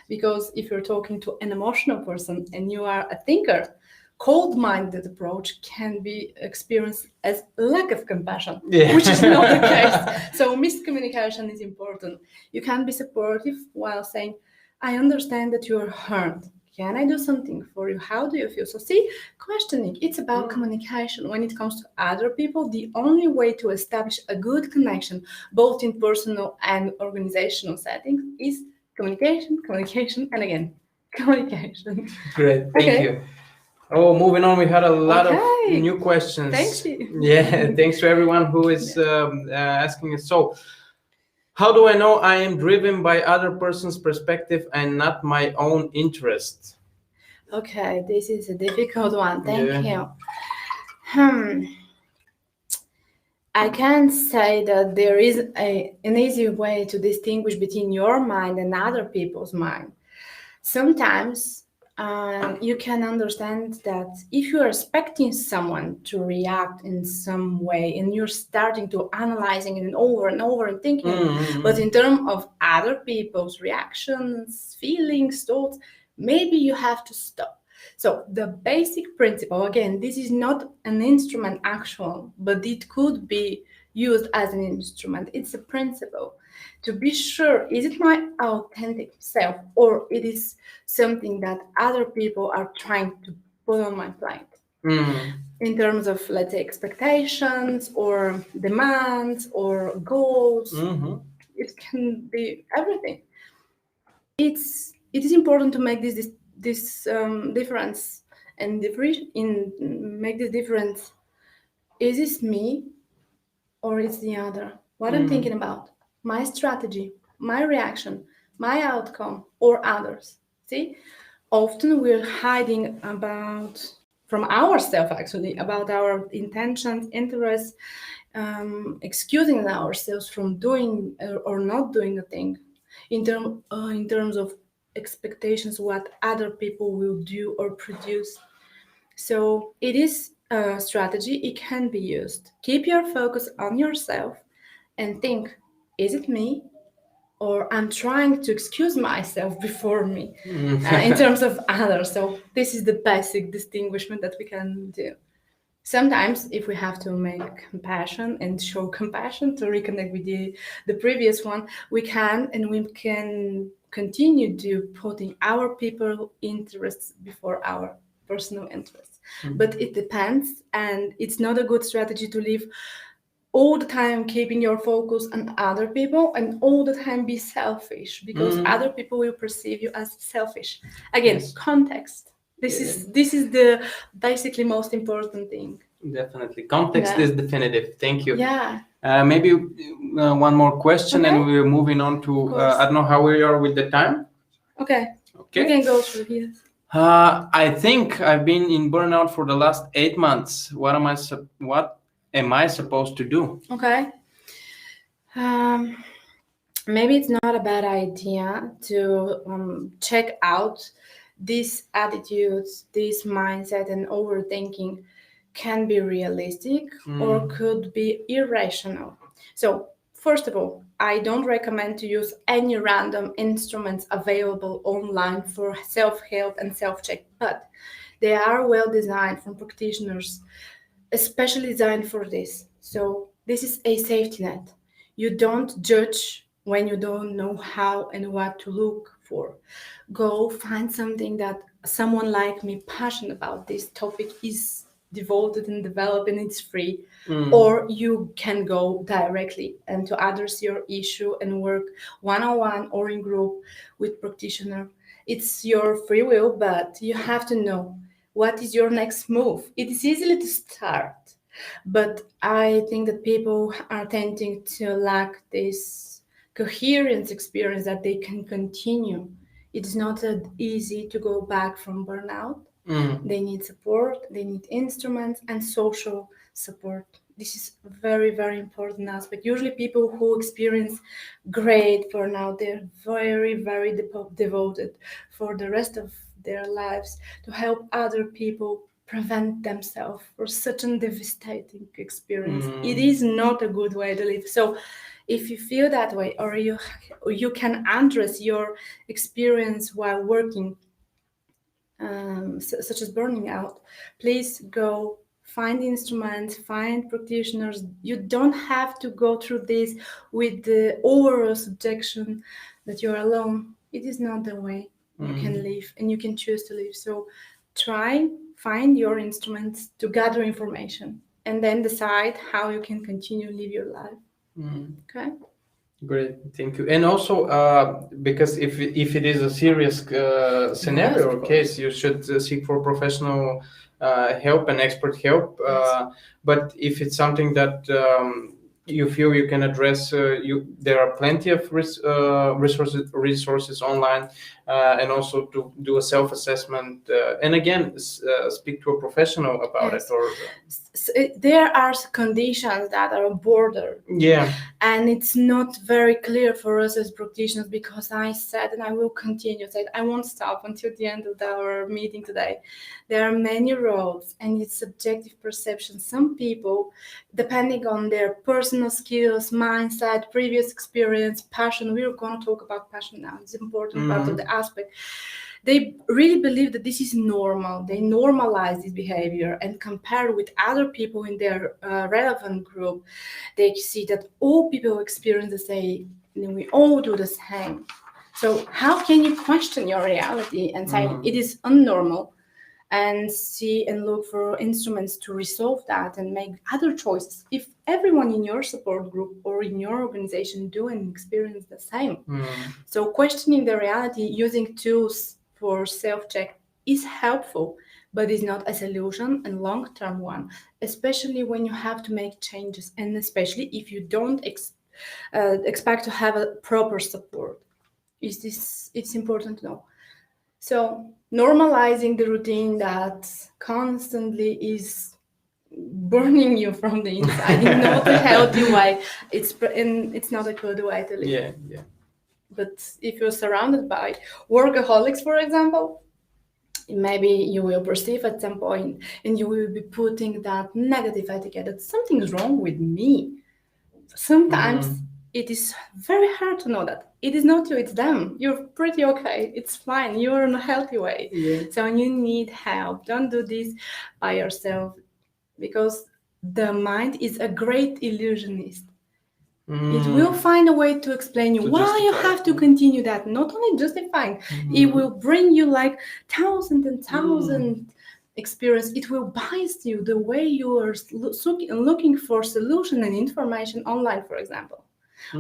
Because if you're talking to an emotional person and you are a thinker, cold-minded approach can be experienced as lack of compassion, which is not the case. So miscommunication is important. You can be supportive while saying, "I understand that you are hurt. Can I do something for you? How do you feel?" So see, questioning, it's about communication. When it comes to other people, the only way to establish a good connection, both in personal and organizational settings, is communication, and again, communication. Great, thank you. Oh, moving on, we had a lot of new questions. Thank you. Yeah, thanks to everyone who is asking us. So, how do I know I am driven by other person's perspective and not my own interest? Okay, this is a difficult one. Thank you. I can say that there is an easy way to distinguish between your mind and other people's mind. Sometimes you can understand that if you are expecting someone to react in some way and you're starting to analyzing it over and thinking, but in terms of other people's reactions, feelings, thoughts, maybe you have to stop. So the basic principle, again, this is not an instrument actual, but it could be used as an instrument. It's a principle. To be sure, is it my authentic self, or it is something that other people are trying to put on my plate? In terms of, let's say, expectations or demands or goals, it can be everything. It is important to make this difference and make this difference. Is this me or is the other? What I'm thinking about, my strategy, my reaction, my outcome, or others. See, often we're hiding from ourselves, actually, about our intentions, interests, excusing ourselves from doing or not doing a thing in terms of expectations, what other people will do or produce. So it is a strategy. It can be used. Keep your focus on yourself and think, is it me? Or I'm trying to excuse myself before me in terms of others. So this is the basic distinguishment that we can do. Sometimes if we have to make compassion and show compassion to reconnect with the previous one, we can continue to putting our people interests before our personal interests. But it depends, and it's not a good strategy to live all the time keeping your focus on other people and all the time be selfish, because other people will perceive you as selfish. Again, Yes. context. This is the basically most important thing. Definitely. Context Yeah. is definitive. Thank you. Yeah. Maybe one more question, Okay. and we're moving on to, course. I don't know how we are with the time. Okay. Okay. We can go through here. I think I've been in burnout for the last 8 months. What am I supposed to do? Okay. Maybe it's not a bad idea to check out these attitudes, this mindset, and overthinking can be realistic or could be irrational. So, first of all, I don't recommend to use any random instruments available online for self-help and self-check, but they are well designed from practitioners, especially designed for this. So, this is a safety net. You don't judge when you don't know how and what to look for. Go find something that someone like me passionate about this topic is devoted and developed, and it's free. Or you can go directly and to address your issue and work one-on-one or in group with practitioner. It's your free will, but you have to know what is your next move. It is easily to start, but I think that people are tending to lack this coherence experience that they can continue. It is not that easy to go back from burnout. They need support, they need instruments and social support. This is a very, very important aspect. Usually people who experience great burnout, they're very, very devoted for the rest of their lives to help other people prevent themselves for such a devastating experience. It is not a good way to live. So if you feel that way, or you can address your experience while working, such as burning out, please go find instruments, find practitioners. You don't have to go through this with the overall subjection that you're alone. It is not the way you can live, and you can choose to live. So try, find your instruments to gather information, and then decide how you can continue live your life. Okay. Great, thank you. And also, because if it is a serious scenario or case, you should seek for professional help and expert help. But if it's something that you feel you can address, there are plenty of resources online, and also to do a self-assessment. And again, speak to a professional about it. Or there are conditions that are border. Yeah. And it's not very clear for us as practitioners, because I said, and I will continue to say, I won't stop until the end of our meeting today. There are many roads, and it's subjective perception. Some people, depending on their personal skills, mindset, previous experience, passion, we're going to talk about passion now. It's an important part of the aspect. They really believe that this is normal. They normalize this behavior and compare with other people in their relevant group. They see that all people experience the same, and we all do the same. So how can you question your reality and say it is unnormal, and see and look for instruments to resolve that and make other choices if everyone in your support group or in your organization do and experience the same? So questioning the reality using tools for self-check is helpful, but is not a solution and long-term one, especially when you have to make changes, and especially if you don't expect to have a proper support. It's important to know. So normalizing the routine that constantly is burning you from the inside in not a healthy way. It's not a good way to live. Yeah. But if you're surrounded by workaholics, for example, maybe you will perceive at some point, and you will be putting that negative etiquette that something's wrong with me. Sometimes it is very hard to know that it is not you, it's them. You're pretty okay, it's fine, you're in a healthy way. So you need help. Don't do this by yourself, because the mind is a great illusionist. It will find a way to explain you why you have to continue that. Not only justifying, it will bring you like thousand and thousand experience. It will bias you the way you are looking for solution and information online, for example.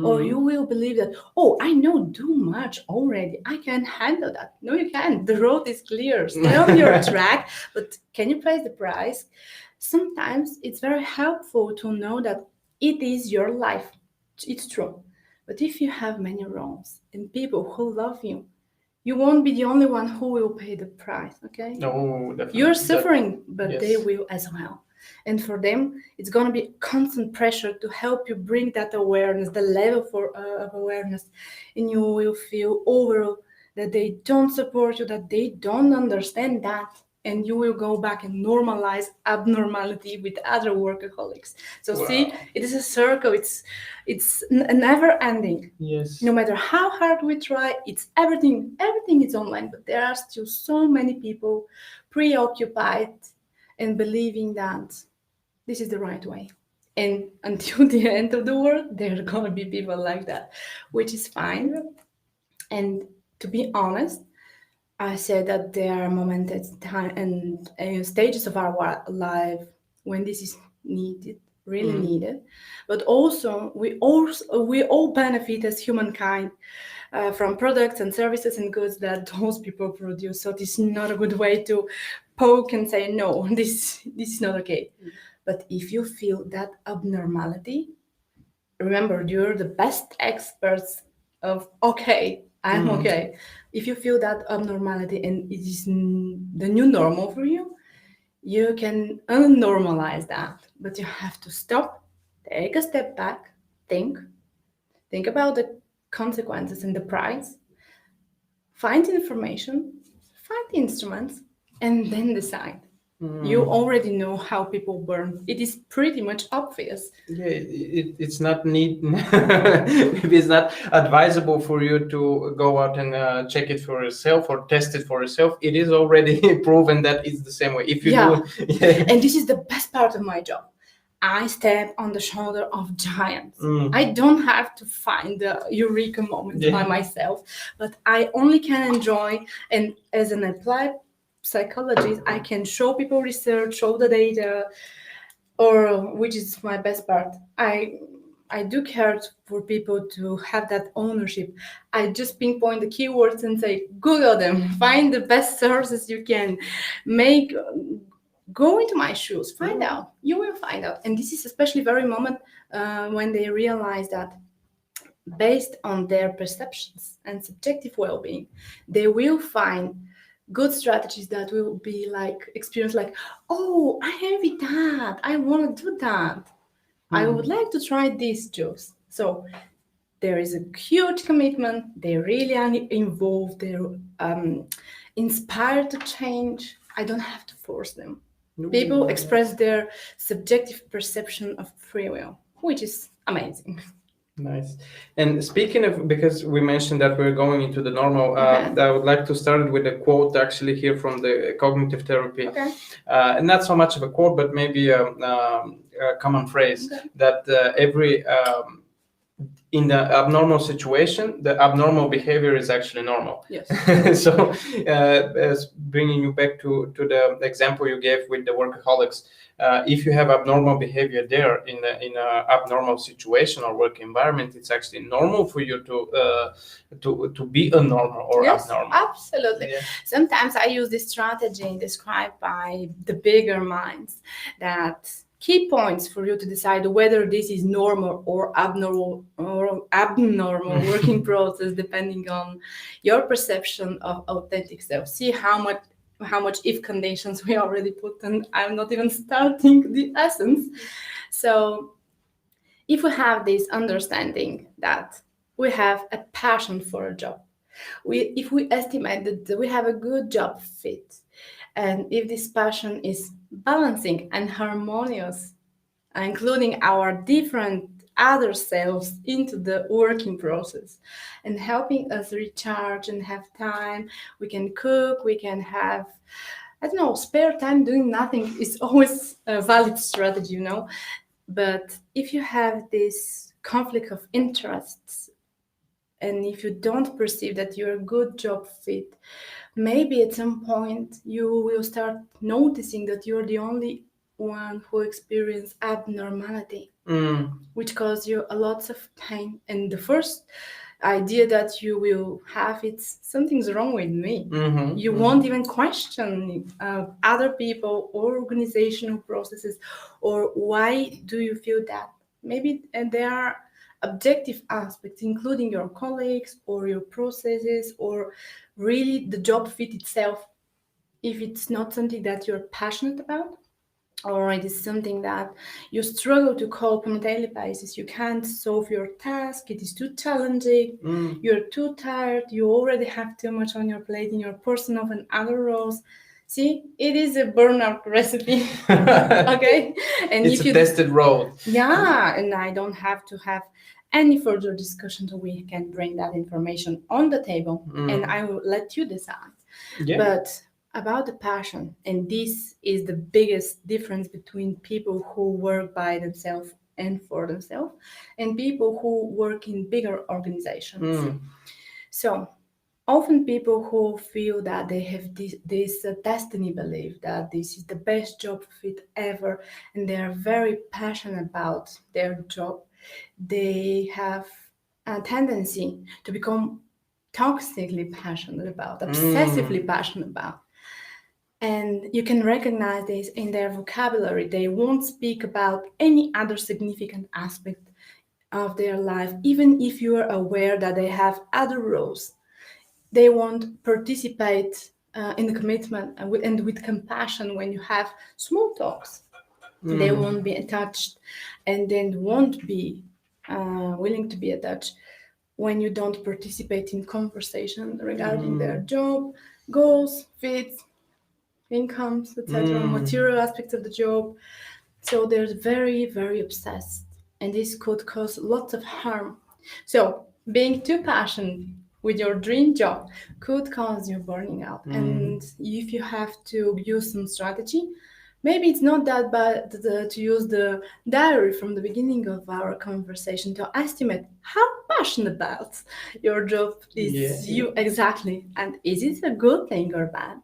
Or you will believe that, oh, I know too much already. I can handle that. No, you can't. The road is clear. Stay on your track, but can you place the price? Sometimes it's very helpful to know that it is your life. It's true. But if you have many roles and people who love you, you won't be the only one who will pay the price, okay? No, definitely. You're suffering, but yes. they will as well. And for them, it's going to be constant pressure to help you bring that awareness, the level of awareness. And you will feel overall that they don't support you, that they don't understand that. And you will go back and normalize abnormality with other workaholics. So see, it is a circle. It's never ending. Yes. No matter how hard we try, it's everything is online. But there are still so many people preoccupied and believing that this is the right way. And until the end of the world, there are going to be people like that, which is fine. And to be honest, I said that there are moments at time and stages of our life when this is needed, really needed. But also, we all benefit as humankind from products and services and goods that those people produce. So this is not a good way to poke and say, no, this is not okay. But if you feel that abnormality, remember, you're the best experts of okay, I'm okay. If you feel that abnormality and it is the new normal for you, you can unnormalize that. But you have to stop, take a step back, think about the consequences and the price, find information, find the instruments, and then decide. You already know how people burn. It is pretty much obvious. Yeah, it's not need. Maybe it's not advisable for you to go out and check it for yourself or test it for yourself. It is already proven that it's the same way. If you do, and this is the best part of my job. I stand on the shoulder of giants. I don't have to find the eureka moment by myself, but I only can enjoy. And as an applied psychologist, I can show people research, show the data, or which is my best part. I do care for people to have that ownership. I just pinpoint the keywords and say, Google them, find the best sources you can, go into my shoes, find out. You will find out. And this is especially very moment when they realize that based on their perceptions and subjective well-being, they will find good strategies that will be like experience like, oh, I have that. I want to do that. I would like to try these juice. So there is a huge commitment. They really are involved. They're inspired to change. I don't have to force them. People express their subjective perception of free will, which is amazing. Nice. And speaking of, because we mentioned that we're going into the normal, I would like to start with a quote actually here from the cognitive therapy. And not so much of a quote, but maybe a common phrase that every in the abnormal situation, the abnormal behavior is actually normal. Yes. So, as bringing you back to the example you gave with the workaholics, if you have abnormal behavior there in a abnormal situation or work environment, it's actually normal for you to be abnormal or abnormal. Absolutely. Yeah. Sometimes I use this strategy described by the bigger minds that key points for you to decide whether this is normal or abnormal working process, depending on your perception of authentic self. See how much if conditions we already put, and I'm not even starting the essence. So if we have this understanding that we have a passion for a job, if we estimate that we have a good job fit, and if this passion is balancing and harmonious, including our different other selves into the working process and helping us recharge and have time, we can cook, we can have, I don't know, spare time doing nothing is always a valid strategy, But if you have this conflict of interests, and if you don't perceive that you're a good job fit, maybe at some point you will start noticing that you're the only one who experience abnormality, which cause you a lot of pain. And the first idea that you will have, it's something's wrong with me. You won't even question other people or organizational processes, or why do you feel that. Maybe and there are objective aspects, including your colleagues or your processes, or really the job fit itself. If it's not something that you're passionate about, or it is something that you struggle to cope on a daily basis, you can't solve your task, it is too challenging, you're too tired, you already have too much on your plate in your personal and other roles. See, it is a burnout recipe. Okay, and it's if a you tested road. yeah, and I don't have to have any further discussion, so we can bring that information on the table, and I will let you decide. But about the passion, and this is the biggest difference between people who work by themselves and for themselves, and people who work in bigger organizations. So often people who feel that they have this destiny belief that this is the best job fit ever, and they are very passionate about their job, they have a tendency to become toxically passionate about, obsessively passionate about. And you can recognize this in their vocabulary. They won't speak about any other significant aspect of their life, even if you are aware that they have other roles. They won't participate in the commitment and with compassion when you have small talks. They won't be attached, and then won't be willing to be attached when you don't participate in conversation regarding their job, goals, fits, incomes, etc., material aspects of the job. So they're very, very obsessed, and this could cause lots of harm. So being too passionate with your dream job could cause you burning out. And if you have to use some strategy, maybe it's not that bad to use the diary from the beginning of our conversation to estimate how passionate about your job is you exactly, and is it a good thing or bad.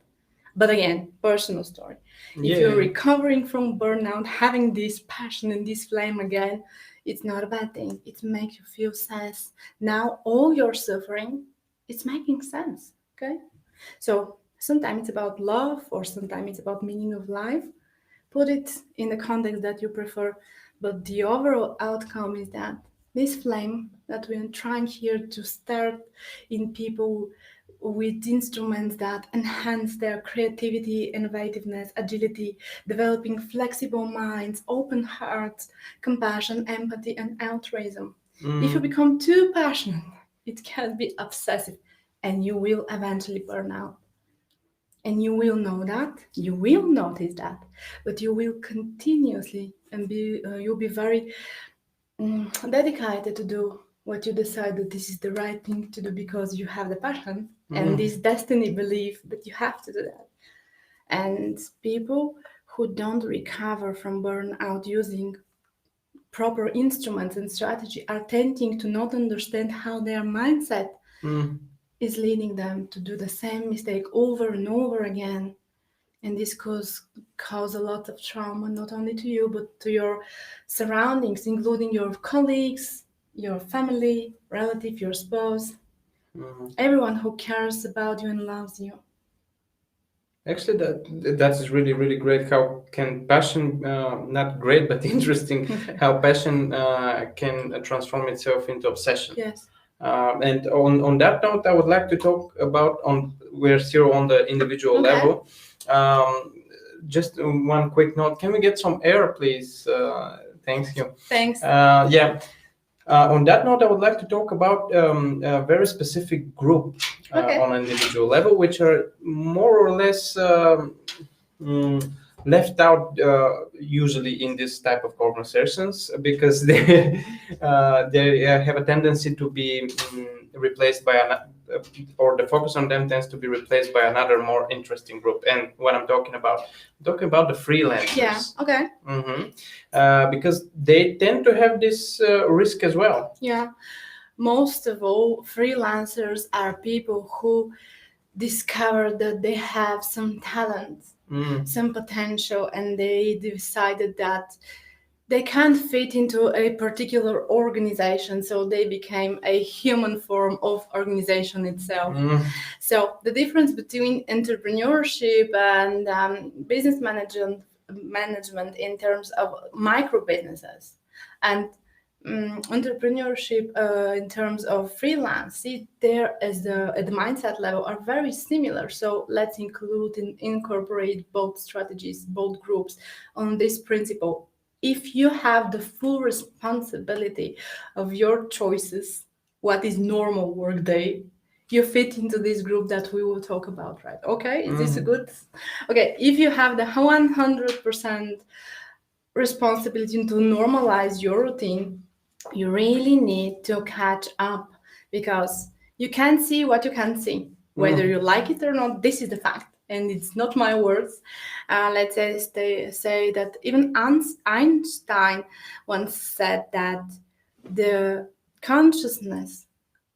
But again, personal story. If you're recovering from burnout, having this passion and this flame again, it's not a bad thing. It makes you feel sense. Now all your suffering, it's making sense. Okay? So sometimes it's about love, or sometimes it's about meaning of life. Put it in the context that you prefer. But the overall outcome is that this flame that we're trying here to start in people with instruments that enhance their creativity, innovativeness, agility, developing flexible minds, open hearts, compassion, empathy, and altruism. If you become too passionate, it can be obsessive, and you will eventually burn out. And you will know that, you will notice that, but you will continuously and you'll be very dedicated to do what you decide that this is the right thing to do, because you have the passion and this destiny belief that you have to do that. And people who don't recover from burnout using proper instruments and strategy are tending to not understand how their mindset is leading them to do the same mistake over and over again. And this cause a lot of trauma, not only to you, but to your surroundings, including your colleagues, your family, relative, your spouse, everyone who cares about you and loves you. Actually, that's really, really great. How can passion, not great, but interesting, how passion can transform itself into obsession. Yes. And on that note, I would like to talk about, we're still on the individual level. Just one quick note. Can we get some air, please? Thank you. Thanks. On that note, I would like to talk about a very specific group on an individual level, which are more or less left out usually in this type of conversations, because they have a tendency to be replaced by or the focus on them tends to be replaced by another more interesting group. And what I'm talking about the freelancers. Yeah. Okay. Because they tend to have this risk as well. Yeah. Most of all, freelancers are people who discover that they have some talent, some potential, and they decided that they can't fit into a particular organization, so they became a human form of organization itself. So the difference between entrepreneurship and business management in terms of micro businesses and entrepreneurship in terms of freelance, see, there as the mindset level are very similar. So let's include and incorporate both strategies, both groups on this principle. If you have the full responsibility of your choices, what is normal workday, you fit into this group that we will talk about, right? Okay, is this a good? Okay, if you have the 100% responsibility to normalize your routine, you really need to catch up because you can't see what you can't see. Whether you like it or not, this is the fact. And it's not my words. Let's say that even Einstein once said that the consciousness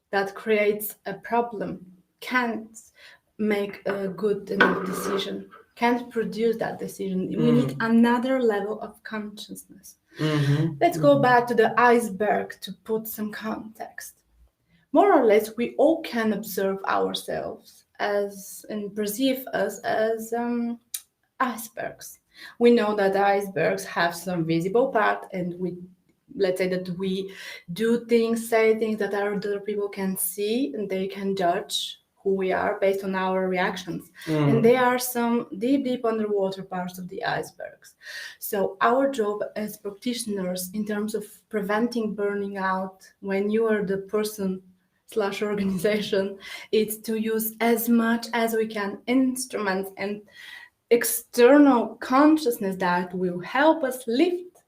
that creates a problem can't make a good enough decision, can't produce that decision. We need another level of consciousness. Let's go back to the iceberg to put some context. More or less, we all can observe ourselves as and perceive us as icebergs. We know that icebergs have some visible part, and let's say that we do things, say things that other people can see, and they can judge who we are based on our reactions. And there are some deep underwater parts of the icebergs. So our job as practitioners in terms of preventing burning out when you are the person / organization, is to use as much as we can instruments and external consciousness that will help us lift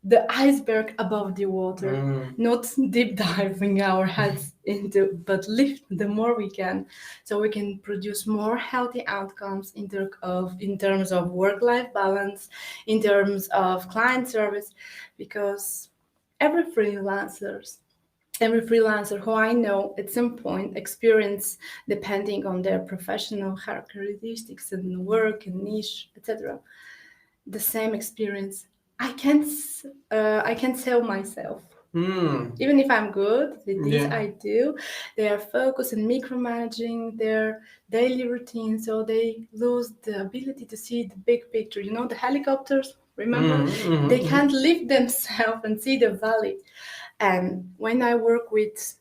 the iceberg above the water, not deep diving our heads into, but lift the more we can, so we can produce more healthy outcomes in terms of work-life balance, in terms of client service, because every freelancer who I know at some point experience, depending on their professional characteristics and work and niche, etc., the same experience. I can't sell myself. Even if I'm good with this, I do. They are focused on micromanaging their daily routine, so they lose the ability to see the big picture. You know, the helicopters, remember? They can't lift themselves and see the valley. And when I work with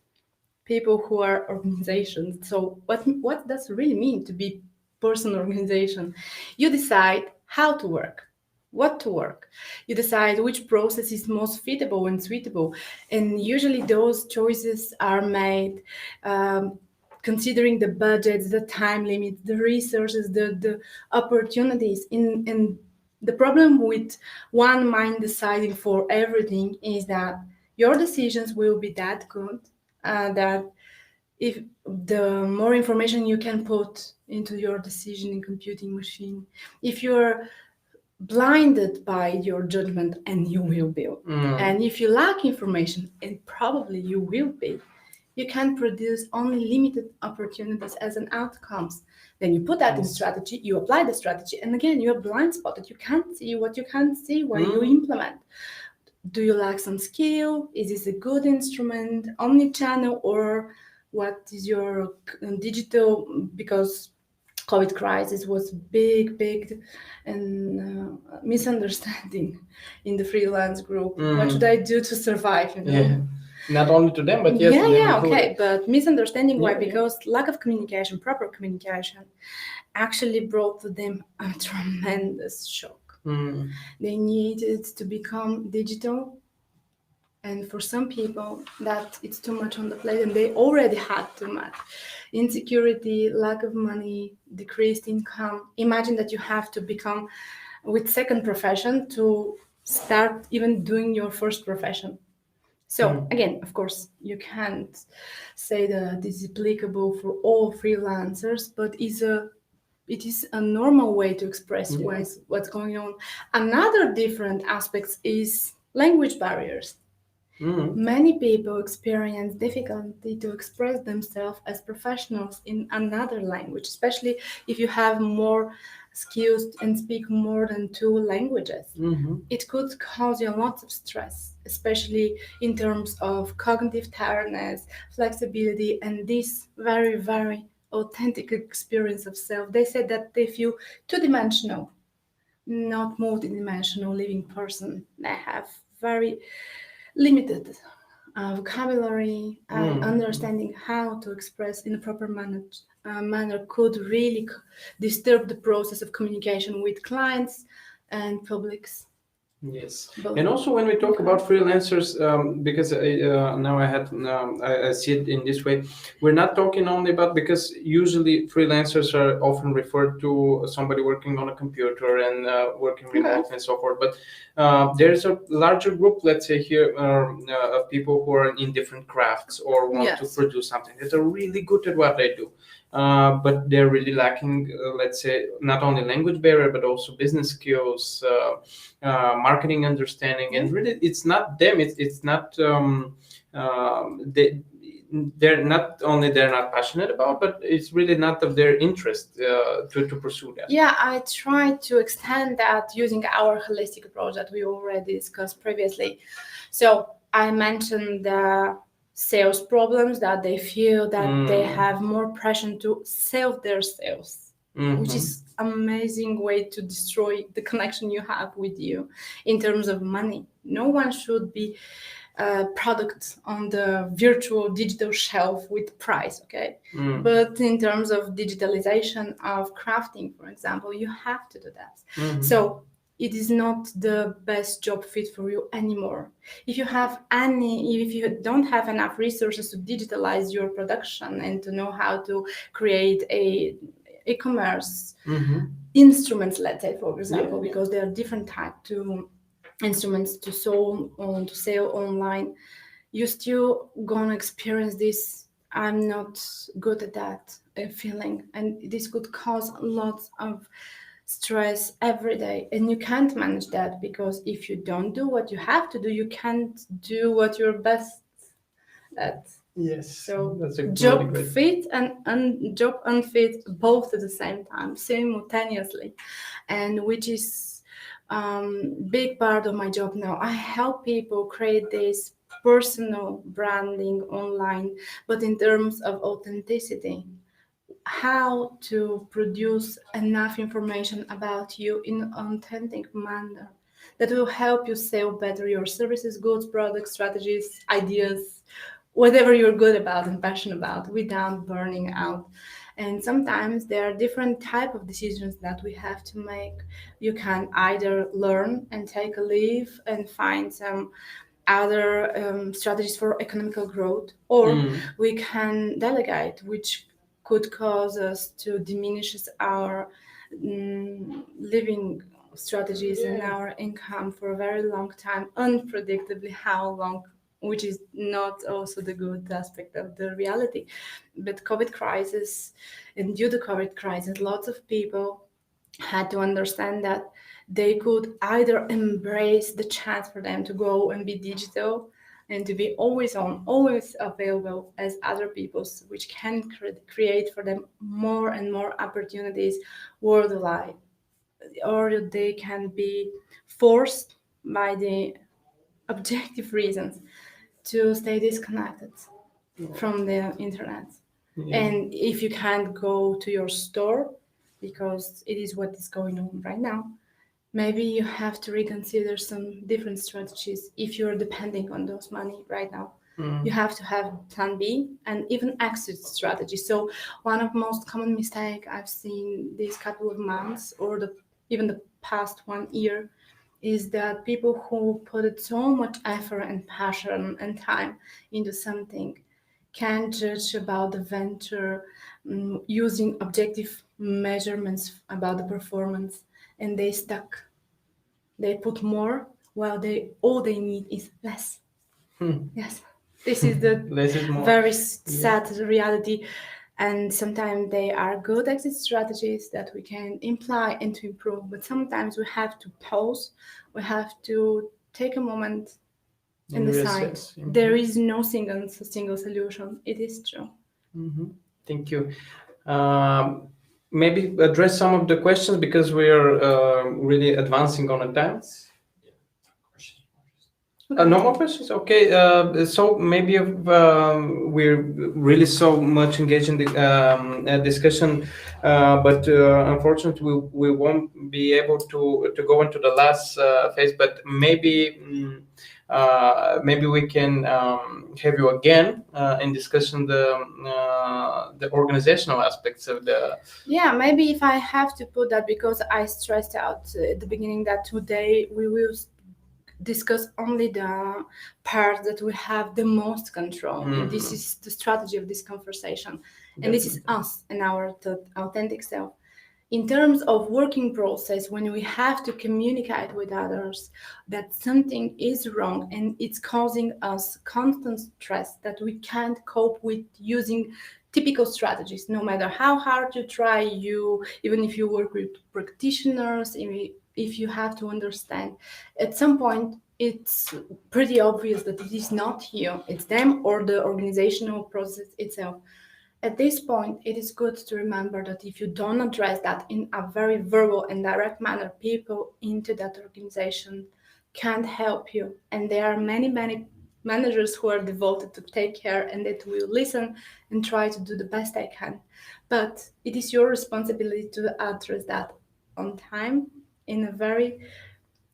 people who are organizations, so what does it really mean to be person organization? You decide how to work, what to work. You decide which process is most fitable and suitable. And usually those choices are made considering the budgets, the time limits, the resources, the opportunities. And the problem with one mind deciding for everything is that your decisions will be that good that if the more information you can put into your decision in computing machine, if you're blinded by your judgment, and you will be, and if you lack information, and probably you will be, you can produce only limited opportunities as an outcomes. Then you put that in strategy, you apply the strategy, and again you're blind spotted. You can't see what you can't see while you implement. Do you lack some skill? Is this a good instrument, omni-channel, or what is your digital? Because COVID crisis was big and misunderstanding in the freelance group. What should I do to survive? You know? Yeah. Not only to them, but yes. Okay. But misunderstanding, why? Because lack of communication, proper communication, actually brought to them a tremendous shock. They needed to become digital, and for some people that it's too much on the plate, and they already had too much. Insecurity, lack of money, decreased income. Imagine that you have to become with second profession to start even doing your first profession. So again, of course, you can't say that this is applicable for all freelancers, but it is a normal way to express what's going on. Another different aspect is language barriers. Many people experience difficulty to express themselves as professionals in another language, especially if you have more skills and speak more than two languages. It could cause you lots of stress, especially in terms of cognitive tiredness, flexibility, and this very, very authentic experience of self. They said that they feel two-dimensional, not multi-dimensional living person. They have very limited vocabulary and understanding how to express in a proper manner could really disturb the process of communication with clients and publics. Yes, and also when we talk about freelancers, because now I see it in this way, we're not talking only about, because usually freelancers are often referred to somebody working on a computer and working remotely and so forth. But there's a larger group, let's say here, of people who are in different crafts or want to produce something that are really good at what they do. But they're really lacking, let's say, not only language barrier, but also business skills, marketing understanding, and really, it's not them. It's not they're not only they're not passionate about, but it's really not of their interest to pursue that. Yeah, I tried to extend that using our holistic approach that we already discussed previously. So I mentioned the sales problems, that they feel that they have more pressure to sell their sales, which is amazing way to destroy the connection you have with you in terms of money. No one should be product on the virtual digital shelf with price, okay? But in terms of digitalization of crafting, for example, you have to do that. So it is not the best job fit for you anymore. If you don't have enough resources to digitalize your production and to know how to create a e-commerce instruments, let's say, for example, because there are different types to instruments to sell online, you still gonna experience this I'm not good at that feeling, and this could cause lots of stress every day, and you can't manage that, because if you don't do what you have to do, you can't do what you're best at. Yes. So that's a job really great. fit and job unfit both at the same time, simultaneously, and which is big part of my job now. I help people create this personal branding online, but in terms of authenticity, how to produce enough information about you in an authentic manner that will help you sell better your services, goods, products, strategies, ideas, whatever you're good about and passionate about, without burning out. And sometimes there are different type of decisions that we have to make. You can either learn and take a leave and find some other strategies for economical growth, or we can delegate, which could cause us to diminish our living strategies and our income for a very long time, unpredictably how long, which is not also the good aspect of the reality. But COVID crisis, and due to COVID crisis, lots of people had to understand that they could either embrace the chance for them to go and be digital and to be always on, always available as other people's, which can create for them more and more opportunities worldwide, or they can be forced by the objective reasons to stay disconnected from the internet. And if you can't go to your store, because it is what is going on right now, maybe you have to reconsider some different strategies. If you're depending on those money right now, you have to have plan B and even exit strategy. So one of the most common mistake I've seen these couple of months, or even the past 1 year, is that people who put so much effort and passion and time into something can judge about the venture using objective measurements about the performance, and they stuck. They put more while all they need is less. Yes, this is the Less is more. very Yeah. sad reality. And sometimes they are good exit strategies that we can imply and to improve, but sometimes we have to pause, we have to take a moment and And decide. reassess. There is no single solution. It is true. Mhm. Thank you. Um, Maybe address some of the questions because we are really advancing on the time. Okay. No more questions? Okay. So maybe we're really so much engaged in the discussion, but unfortunately we won't be able to go into the last phase. But maybe maybe we can have you again in discussion the organizational aspects of the. Yeah, maybe if I have to put that, because I stressed out at the beginning that today we will discuss only the part that we have the most control. And this is the strategy of this conversation. And this is us and our authentic self. In terms of working process, when we have to communicate with others that something is wrong and it's causing us constant stress that we can't cope with using typical strategies, no matter how hard you try, you even if you work with practitioners, if you have to understand, at some point it's pretty obvious that it is not you, it's them or the organizational process itself. At this point, it is good to remember that if you don't address that in a very verbal and direct manner, people into that organization can't help you. And there are many managers who are devoted to take care and that will listen and try to do the best they can. But it is your responsibility to address that on time in a very,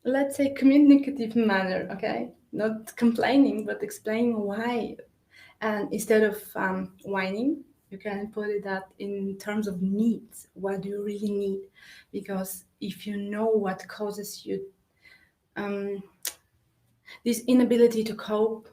let's say, communicative manner, okay? Not complaining, but explaining why. And instead of whining, you can put it that in terms of needs. What do you really need? Because if you know what causes you um, this inability to cope,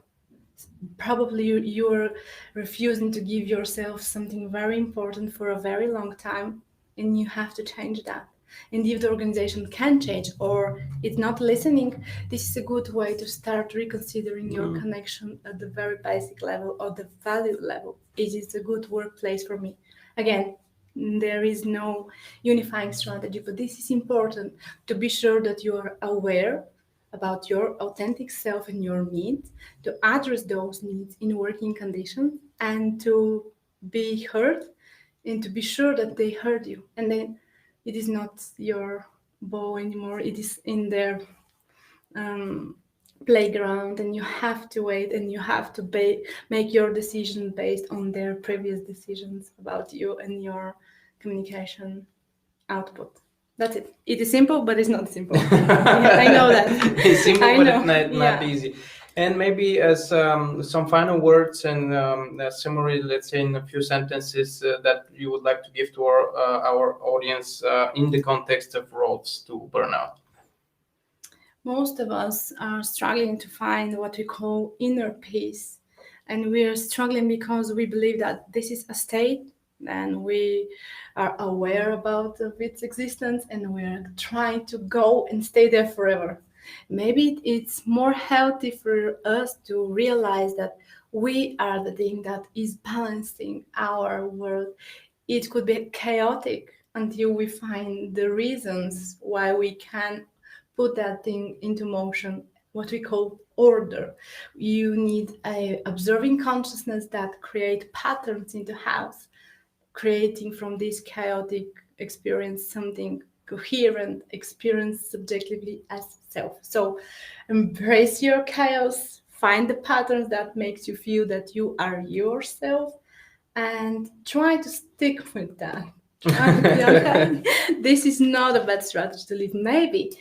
probably you're refusing to give yourself something very important for a very long time, and you have to change that. And if the organization can change or it's not listening, this is a good way to start reconsidering your connection at the very basic level or the value level. Is it a good workplace for me? Again, there is no unifying strategy, but this is important to be sure that you are aware about your authentic self and your needs, to address those needs in working conditions, and to be heard and to be sure that they heard you. And then it is not your ball anymore, it is in their um, playground, and you have to wait and you have to make your decision based on their previous decisions about you and your communication output. That's it. It is simple, but it's not simple. Yeah, I know that. It's simple, I but know. it's not Yeah. easy. And maybe as some final words and a summary, let's say in a few sentences that you would like to give to our audience in the context of roads to burnout. Most of us are struggling to find what we call inner peace. And we are struggling because we believe that this is a state and we are aware about of its existence and we're trying to go and stay there forever. Maybe it's more healthy for us to realize that we are the thing that is balancing our world. It could be chaotic until we find the reasons why we can put that thing into motion, what we call order. You need a observing consciousness that create patterns in the house, creating from this chaotic experience something coherent, experienced subjectively as self. So embrace your chaos, find the patterns that makes you feel that you are yourself, and try to stick with that. This is not a bad strategy to live. Maybe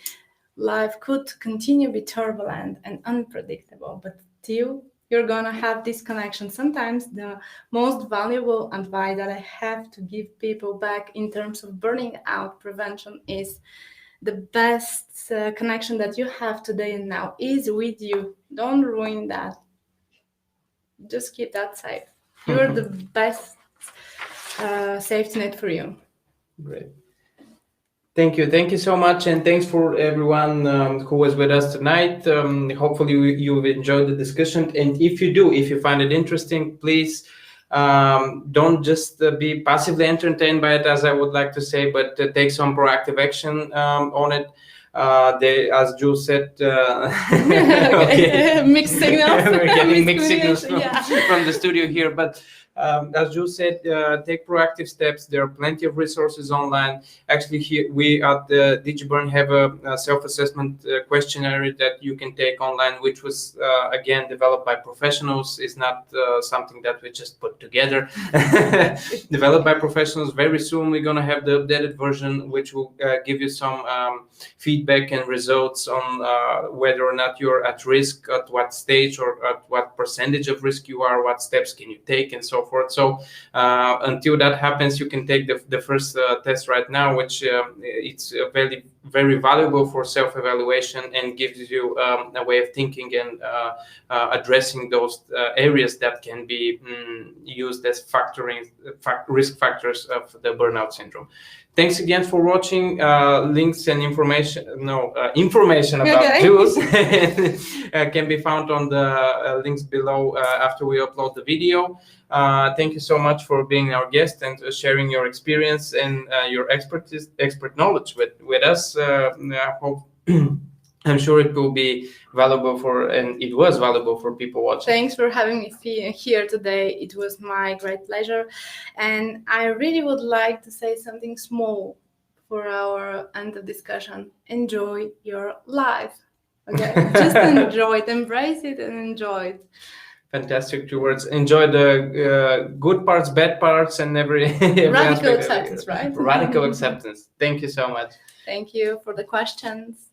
life could continue to be turbulent and unpredictable, but still you're gonna have this connection. Sometimes the most valuable advice that I have to give people back in terms of burning out prevention is the best connection that you have today and now is with you. Don't ruin that. Just keep that safe. You're the best safety net for you. Great. Thank you so much, and thanks for everyone who was with us tonight. Hopefully, you've enjoyed the discussion, and if you find it interesting, please don't just be passively entertained by it, as I would like to say, but take some proactive action on it. As Jules said, Okay. Mixed signals. we're getting mixed signals from, Yeah. from the studio here, but. As Jules said, take proactive steps. There are plenty of resources online. Actually, here we at the DigiBurn have a self-assessment questionnaire that you can take online, which was again developed by professionals. It's not something that we just put together. Developed by professionals. Very soon we're gonna have the updated version, which will give you some feedback and results on whether or not you're at risk, at what stage or at what percentage of risk you are, what steps can you take, and so forth. So until that happens, you can take the first test right now, which it's very, very valuable for self-evaluation and gives you a way of thinking and addressing those areas that can be used as risk factors of the burnout syndrome. Thanks again for watching. Links and information about Jules can be found on the links below after we upload the video. Thank you so much for being our guest and sharing your experience and your expert knowledge with us. I hope I'm sure it will be valuable and it was valuable for people watching. Thanks for having me here today. It was my great pleasure. And I really would like to say something small for our end of discussion. Enjoy your life. Okay? Just enjoy it, embrace it and enjoy it. Fantastic 2 words. Enjoy the good parts, bad parts, and every radical acceptance, right? Radical acceptance. Thank you so much. Thank you for the questions.